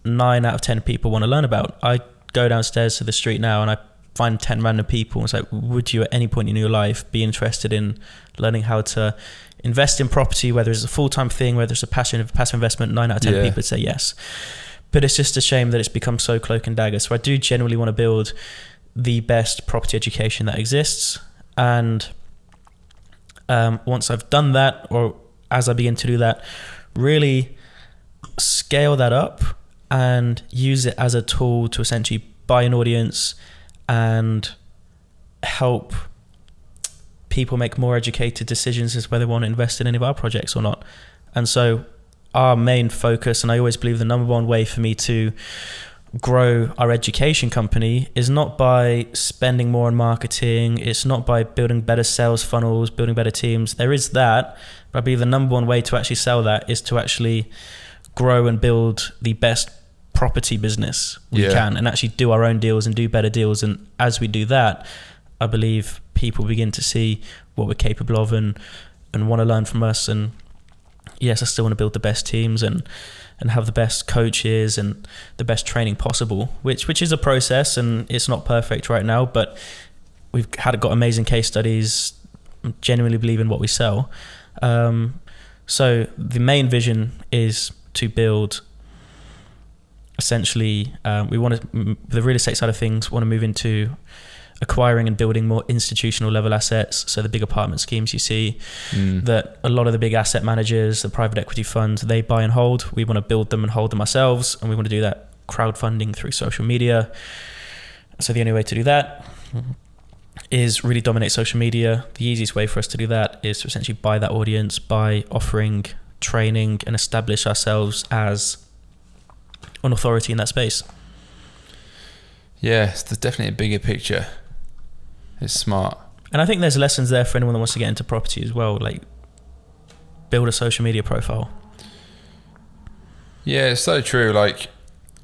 9 out of 10 people want to learn about. I go downstairs to the street now and I find 10 random people and say, would you at any point in your life be interested in learning how to invest in property, whether it's a full-time thing, whether it's a passive investment? 9 out of 10 people would say yes. But it's just a shame that it's become so cloak and dagger. So I do genuinely want to build the best property education that exists. And once I've done that, or as I begin to do that, really scale that up and use it as a tool to essentially buy an audience and help people make more educated decisions as whether they want to invest in any of our projects or not. And so our main focus, and I always believe the number one way for me to grow our education company, is not by spending more on marketing, it's not by building better sales funnels, building better teams. There is that, but I believe the number one way to actually sell that is to actually grow and build the best property business we can, and actually do our own deals and do better deals. And as we do that, I believe people begin to see what we're capable of and want to learn from us. And yes, I still want to build the best teams and have the best coaches and the best training possible, which is a process, and it's not perfect right now, but we've got amazing case studies. I genuinely believe in what we sell. So the main vision is to build, essentially, we want to, the real estate side of things, want to move into acquiring and building more institutional level assets. So the big apartment schemes you see, that a lot of the big asset managers, the private equity funds, they buy and hold. We want to build them and hold them ourselves, and we want to do that crowdfunding through social media. So the only way to do that is really dominate social media. The easiest way for us to do that is to essentially buy that audience by offering training and establish ourselves as an authority in that space. Yeah, there's definitely a bigger picture. It's smart. And I think there's lessons there for anyone that wants to get into property as well, like build a social media profile. Yeah, it's so true. Like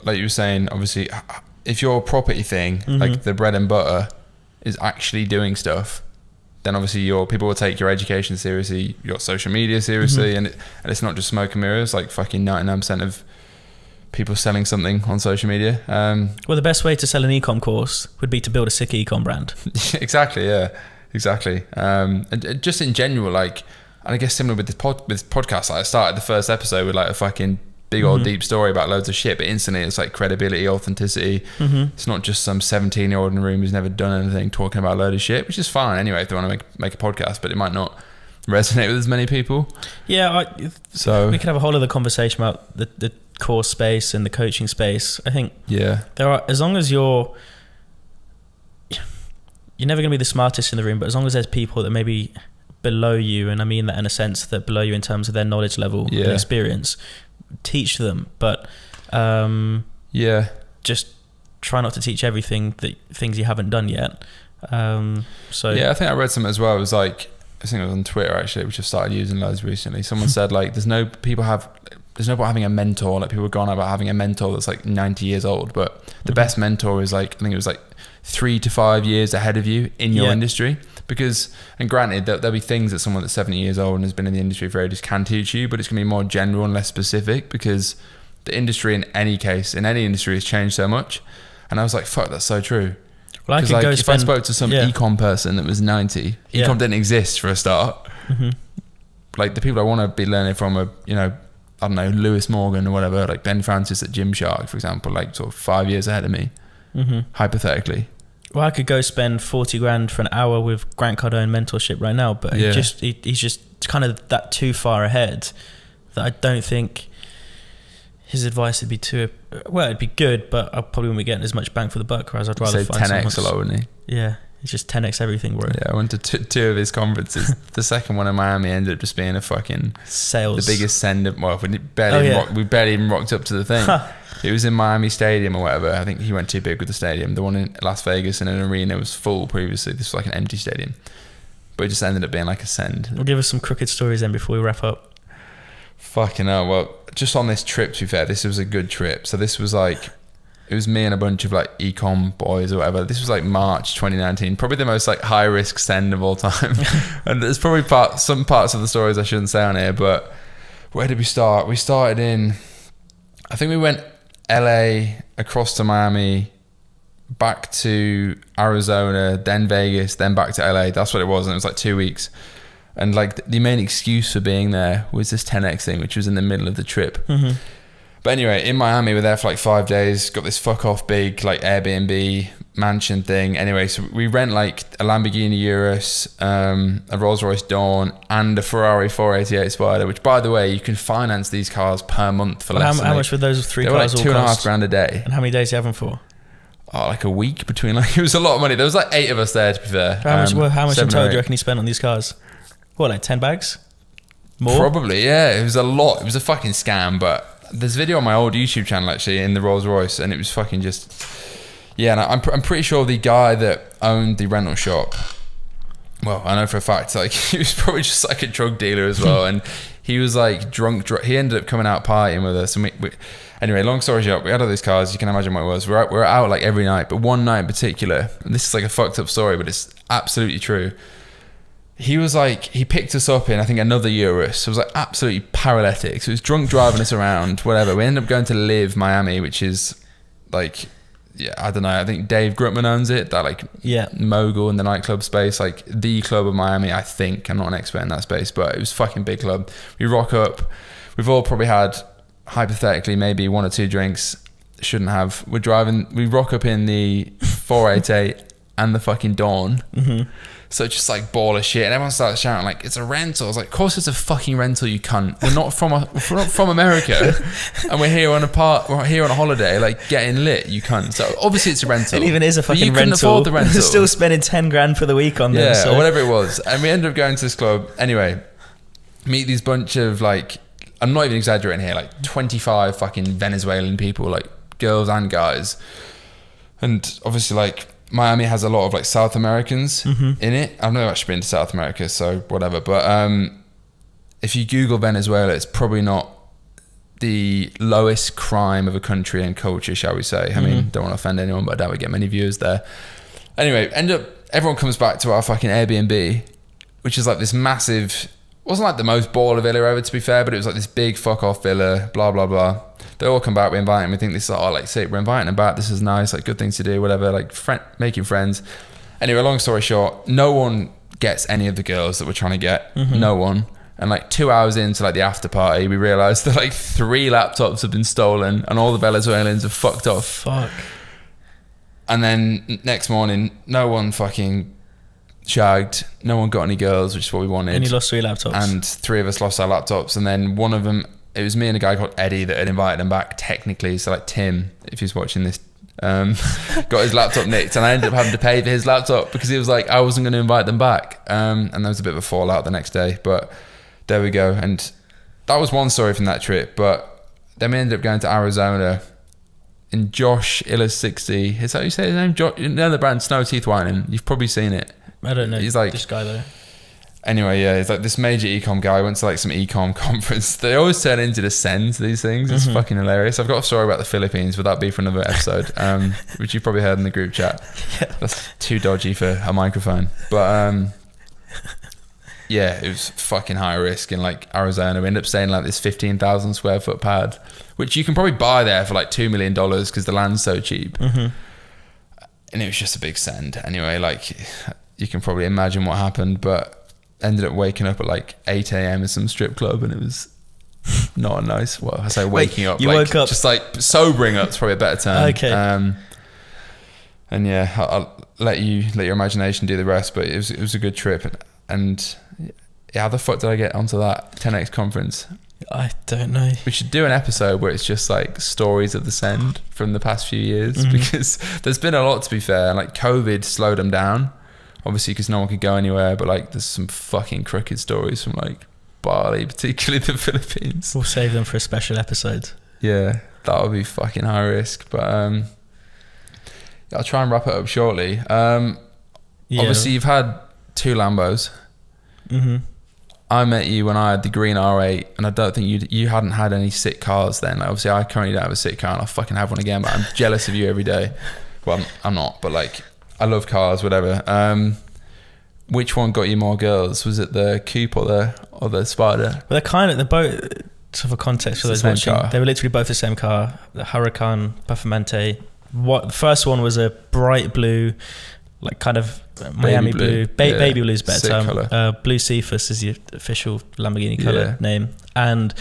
you were saying, obviously, if your property thing, like the bread and butter, is actually doing stuff, then obviously people will take your education seriously, your social media seriously, and it's not just smoke and mirrors. Like fucking 99% of people selling something on social media. Well, the best way to sell an ecom course would be to build a sick ecom brand. Exactly, yeah, exactly. And just in general, like, and I guess similar with this podcast, like I started the first episode with like a fucking big old deep story about loads of shit, but instantly it's like credibility, authenticity. It's not just some 17-year-old in a room who's never done anything talking about a load of shit, which is fine anyway if they want to make a podcast, but it might not resonate with as many people. Yeah, so we could have a whole other conversation about the course space and the coaching space. I think there are, as long as you're never going to be the smartest in the room, but as long as there's people that maybe below you, and I mean that in a sense that below you in terms of their knowledge level and experience, teach them, but just try not to teach everything, things you haven't done yet. So yeah, I think I read something as well. It was like, I think it was on Twitter actually, which I've started using loads recently. Someone said like, there's no point having a mentor. Like people have gone on about having a mentor that's like 90 years old, but the best mentor is like, I think it was like 3 to 5 years ahead of you in your industry. Because, and granted, there'll be things that someone that's 70 years old and has been in the industry for ages can teach you, but it's going to be more general and less specific, because the industry in any industry has changed so much. And I was like, fuck, that's so true. Well, I could like, go if I spoke to some ecom person that was 90, ecom didn't exist for a start. Like the people I want to be learning from are, I don't know, Lewis Morgan or whatever, like Ben Francis at Gymshark, for example, like sort of 5 years ahead of me, hypothetically. Well, I could go spend 40 grand for an hour with Grant Cardone mentorship right now, but he's just kind of that too far ahead that I don't think his advice would be too, well, it'd be good, but I probably wouldn't be getting as much bang for the buck, whereas I'd rather find 10x a lot, wouldn't he? Yeah, he's just 10x everything, bro. Yeah, I went to two of his conferences. The second one in Miami ended up just being a fucking sales. The biggest send up. Well, we barely even rocked up to the thing. It was in Miami Stadium or whatever. I think he went too big with the stadium. The one in Las Vegas in an arena was full previously. This was like an empty stadium, but it just ended up being like a send. We'll give us some crooked stories then before we wrap up. Fucking hell. Well, just on this trip, to be fair, this was a good trip. So this was like, it was me and a bunch of like ecom boys or whatever. This was like March 2019, probably the most like high risk send of all time. And there's probably some parts of the stories I shouldn't say on here, but where did we start? We started in, I think we went LA, across to Miami, back to Arizona, then Vegas, then back to LA. That's what it was. And it was like 2 weeks. And like the main excuse for being there was this 10x thing, which was in the middle of the trip. But anyway, in Miami, we're there for like 5 days, got this fuck off big like Airbnb mansion thing. Anyway, so we rent like a Lamborghini Urus, a Rolls Royce Dawn, and a Ferrari 488 Spider, which by the way, you can finance these cars per month for less. How much were those three cars? They were like $2.5 grand a day. And how many days do you have them for? Oh, like a week between, like, it was a lot of money. There was like 8 of us there, to be fair. How much in total do you reckon you spent on these cars? What, like 10 bags? More? Probably, yeah. It was a lot. It was a fucking scam, but there's a video on my old YouTube channel actually in the Rolls Royce, and it was fucking just, yeah. And I'm pretty sure the guy that owned the rental shop, well, I know for a fact, like he was probably just like a drug dealer as well, and he was like drunk. He ended up coming out partying with us, and anyway, long story short, we had all these cars. You can imagine what it was. We're out like every night, but one night in particular, and this is like a fucked up story, but it's absolutely true. He was like, he picked us up in, I think, another Urus. It was like absolutely paralytic. So he was drunk driving us around, whatever. We ended up going to Live Miami, which is like, yeah, I don't know. I think Dave Grutman owns it, that like mogul in the nightclub space, like the club of Miami, I think. I'm not an expert in that space, but it was a fucking big club. We rock up. We've all probably had, hypothetically, maybe 1 or 2 drinks. Shouldn't have. We rock up in the 488 and the fucking Dawn. So it's just like ball of shit, and everyone starts shouting like, "It's a rental!" I was like, "Of course it's a fucking rental, you cunt. We're not from America, and we're here on a holiday, like getting lit, you cunt. So obviously it's a rental. It even is a fucking rental. You couldn't afford the rental. We're still spending 10 grand for the week on them. Yeah, so. or whatever it was. And we ended up going to this club. Anyway, meet these bunch of like, I'm not even exaggerating here, like 25 fucking Venezuelan people, like girls and guys, and obviously like, Miami has a lot of like South Americans in it. I've never actually been to South America, so whatever. But if you Google Venezuela, it's probably not the lowest crime of a country and culture, shall we say. I mean, don't want to offend anyone, but I doubt we get many viewers there. Anyway, everyone comes back to our fucking Airbnb, which is like this massive, wasn't like the most baller villa ever, to be fair, but it was like this big fuck off villa, blah, blah, blah. They all come back, we invite them, we think this is, like, say, we're inviting them back, this is nice, like, good things to do, whatever, like, making friends. Anyway, long story short, no one gets any of the girls that we're trying to get, no one. And like 2 hours into like the after party, we realised that like 3 laptops have been stolen and all the Venezuelans have fucked off. Fuck. And then next morning, no one fucking shagged, no one got any girls, which is what we wanted. And you lost 3 laptops. And 3 of us lost our laptops, and then one of them, it was me and a guy called Eddie that had invited him back technically, so like Tim, if he's watching this, got his laptop nicked, and I ended up having to pay for his laptop because he was like, I wasn't going to invite them back, and there was a bit of a fallout the next day, but there we go. And that was one story from that trip. But then we ended up going to Arizona, and Josh Illis 60, is that how you say his name? You know the brand Snow Teeth Whitening, you've probably seen it. I don't know. He's like this guy though. Anyway, yeah, he's like this major ecom guy. Went to like some ecom conference. They always turn into the sends, these things. It's fucking hilarious. I've got a story about the Philippines, but that'd be for another episode, which you've probably heard in the group chat. Yeah. That's too dodgy for a microphone. But yeah, it was fucking high risk in like Arizona. We ended up staying in like this 15,000 square foot pad, which you can probably buy there for like $2 million because the land's so cheap. And it was just a big send. Anyway, like you can probably imagine what happened, but ended up waking up at like 8 a.m. in some strip club, and it was Not a nice. Well, I say waking up. You like, woke up. Just like sobering up is probably a better term. Okay. And yeah, I'll let your imagination do the rest. But it was a good trip. And yeah, how the fuck did I get onto that 10x conference? I don't know. We should do an episode where it's just like stories of the send from the past few years, because there's been a lot, to be fair. Like COVID slowed them down, obviously, because no one could go anywhere. But like, there's some fucking crooked stories from like Bali, particularly the Philippines. We'll save them for a special episode. Yeah, that would be fucking high risk. But I'll try and wrap it up shortly. Obviously, you've had 2 Lambos. I met you when I had the green R8, and I don't think you hadn't had any sick cars then. Like, obviously, I currently don't have a sick car, and I'll fucking have one again, but I'm jealous of you every day. Well, I'm not, but like, I love cars, whatever. Which one got you more girls? Was it the Coupe or the Spider? Well, they're both, for context for those watching, they were literally both the same car, the Huracan Performante. The first one was a bright blue, like kind of Miami blue. Baby blue is better term. Blue Cephas is the official Lamborghini colour name. And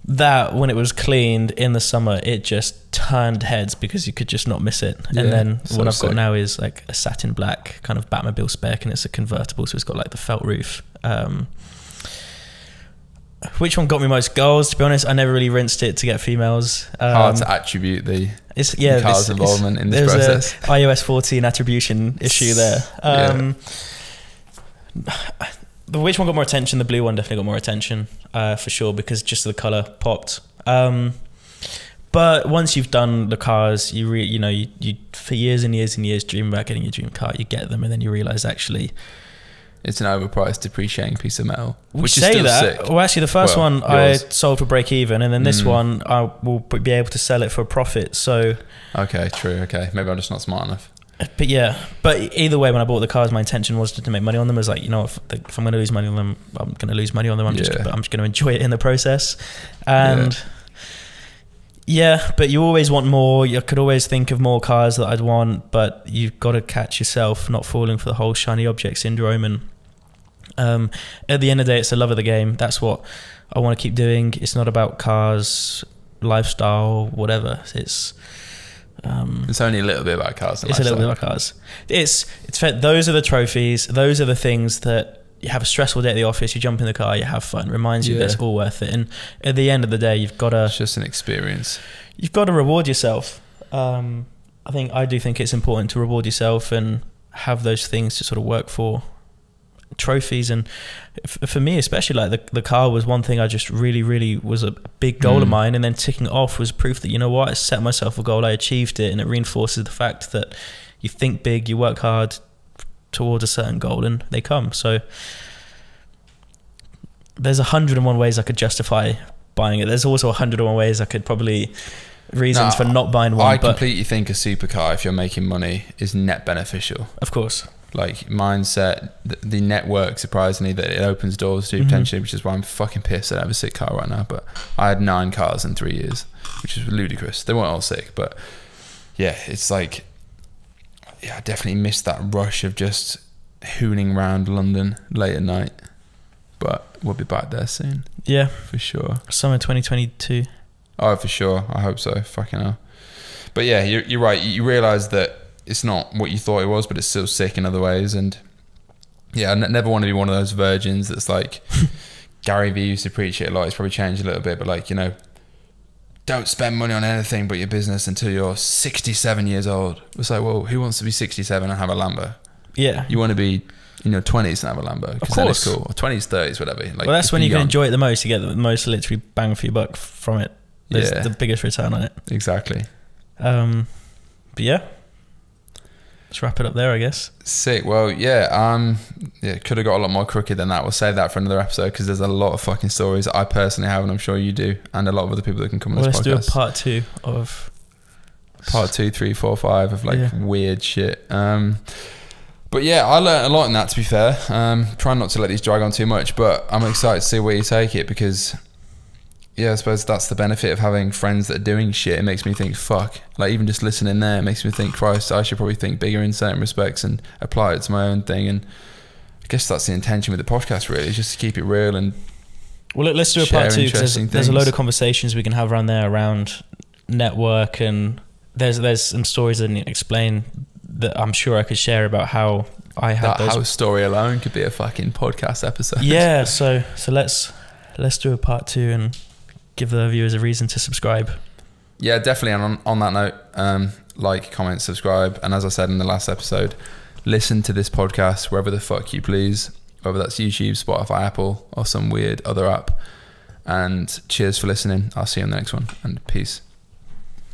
that, when it was cleaned in the summer, it just turned heads because you could just not miss it. And then what I've got now is like a satin black kind of Batmobile spec, and it's a convertible, so it's got like the felt roof. Which one got me most girls? To be honest, I never really rinsed it to get females. Hard to attribute the car's involvement in this process. There's a iOS 14 attribution issue there. Which one got more attention? The blue one definitely got more attention, for sure, because just the colour popped. But once you've done the cars, you for years and years and years dream about getting your dream car. You get them, and then you realise actually it's an overpriced, depreciating piece of metal. Which is still sick. Well, actually, the first one I sold for break even, and then this one I will be able to sell it for a profit. So okay, true. Okay, maybe I'm just not smart enough. But either way, when I bought the cars, my intention was to make money on them. I was like, if I'm going to lose money on them, I'm going to lose money on them. I'm just going to enjoy it in the process. And but you always want more. You could always think of more cars that I'd want, but you've got to catch yourself not falling for the whole shiny object syndrome. And at the end of the day, it's the love of the game. That's what I want to keep doing. It's not about cars, lifestyle, whatever. It's only a little bit about cars. It's a little bit about cars. It's fair. Those are the trophies. Those are the things that you have a stressful day at the office. You jump in the car, you have fun. It reminds you that it's all worth it. And at the end of the day, you've got to. It's just an experience. You've got to reward yourself. I do think it's important to reward yourself and have those things to sort of work for. Trophies, and for me especially, like the car was one thing I just really was a big goal of mine, and then ticking it off was proof that, I set myself a goal, I achieved it, and it reinforces the fact that you think big, you work hard towards a certain goal, and they come. So there's 101 ways I could justify buying it. There's also 101 ways I could probably reasons for not buying one. I completely think a supercar, if you're making money, is net beneficial. Of course. Like mindset, the network, surprisingly, that it opens doors to potentially, which is why I'm fucking pissed that I have a sick car right now. But I had 9 cars in 3 years, which is ludicrous. They weren't all sick, but yeah, it's like, I definitely missed that rush of just hooning around London late at night. But we'll be back there soon. Yeah, for sure. Summer 2022. Oh, for sure. I hope so. Fucking hell. But yeah, you're right. You realise that it's not what you thought it was, but it's still sick in other ways. And yeah, I never want to be one of those virgins that's like, Gary Vee used to preach it a lot. It's probably changed a little bit, but like, don't spend money on anything but your business until you're 67 years old. It's like, well, who wants to be 67 and have a Lambo? Yeah. You want to be, 20s and have a Lambo. Of course. Cool. Or 20s, 30s, whatever. Like, well, that's when you can enjoy it the most. You get the most literally bang for your buck from it. There's the biggest return on it. Exactly. But yeah. Let's wrap it up there, I guess. Sick. Well, could have got a lot more crooked than that. We'll save that for another episode because there's a lot of fucking stories I personally have, and I'm sure you do, and a lot of other people that can come on this podcast. Let's do a part 2 of... Part 2, 3, 4, 5 of like weird shit. But yeah, I learned a lot in that, to be fair. Trying not to let these drag on too much, but I'm excited to see where you take it because... Yeah, I suppose that's the benefit of having friends that are doing shit. It makes me think, fuck. Like, even just listening there, it makes me think, Christ, I should probably think bigger in certain respects and apply it to my own thing. And I guess that's the intention with the podcast, really, is just to keep it real and Well, look, let's do a part 2 because there's a load of conversations we can have around there around network, and there's some stories I didn't explain that I'm sure I could share about how I had that house story alone could be a fucking podcast episode. Yeah, so let's do a part 2 and give the viewers a reason to subscribe. Yeah, definitely. And on that note, like, comment, subscribe, and as I said in the last episode, listen to this podcast wherever the fuck you please, whether that's YouTube, Spotify, Apple, or some weird other app. And cheers for listening. I'll see you on the next one, and peace.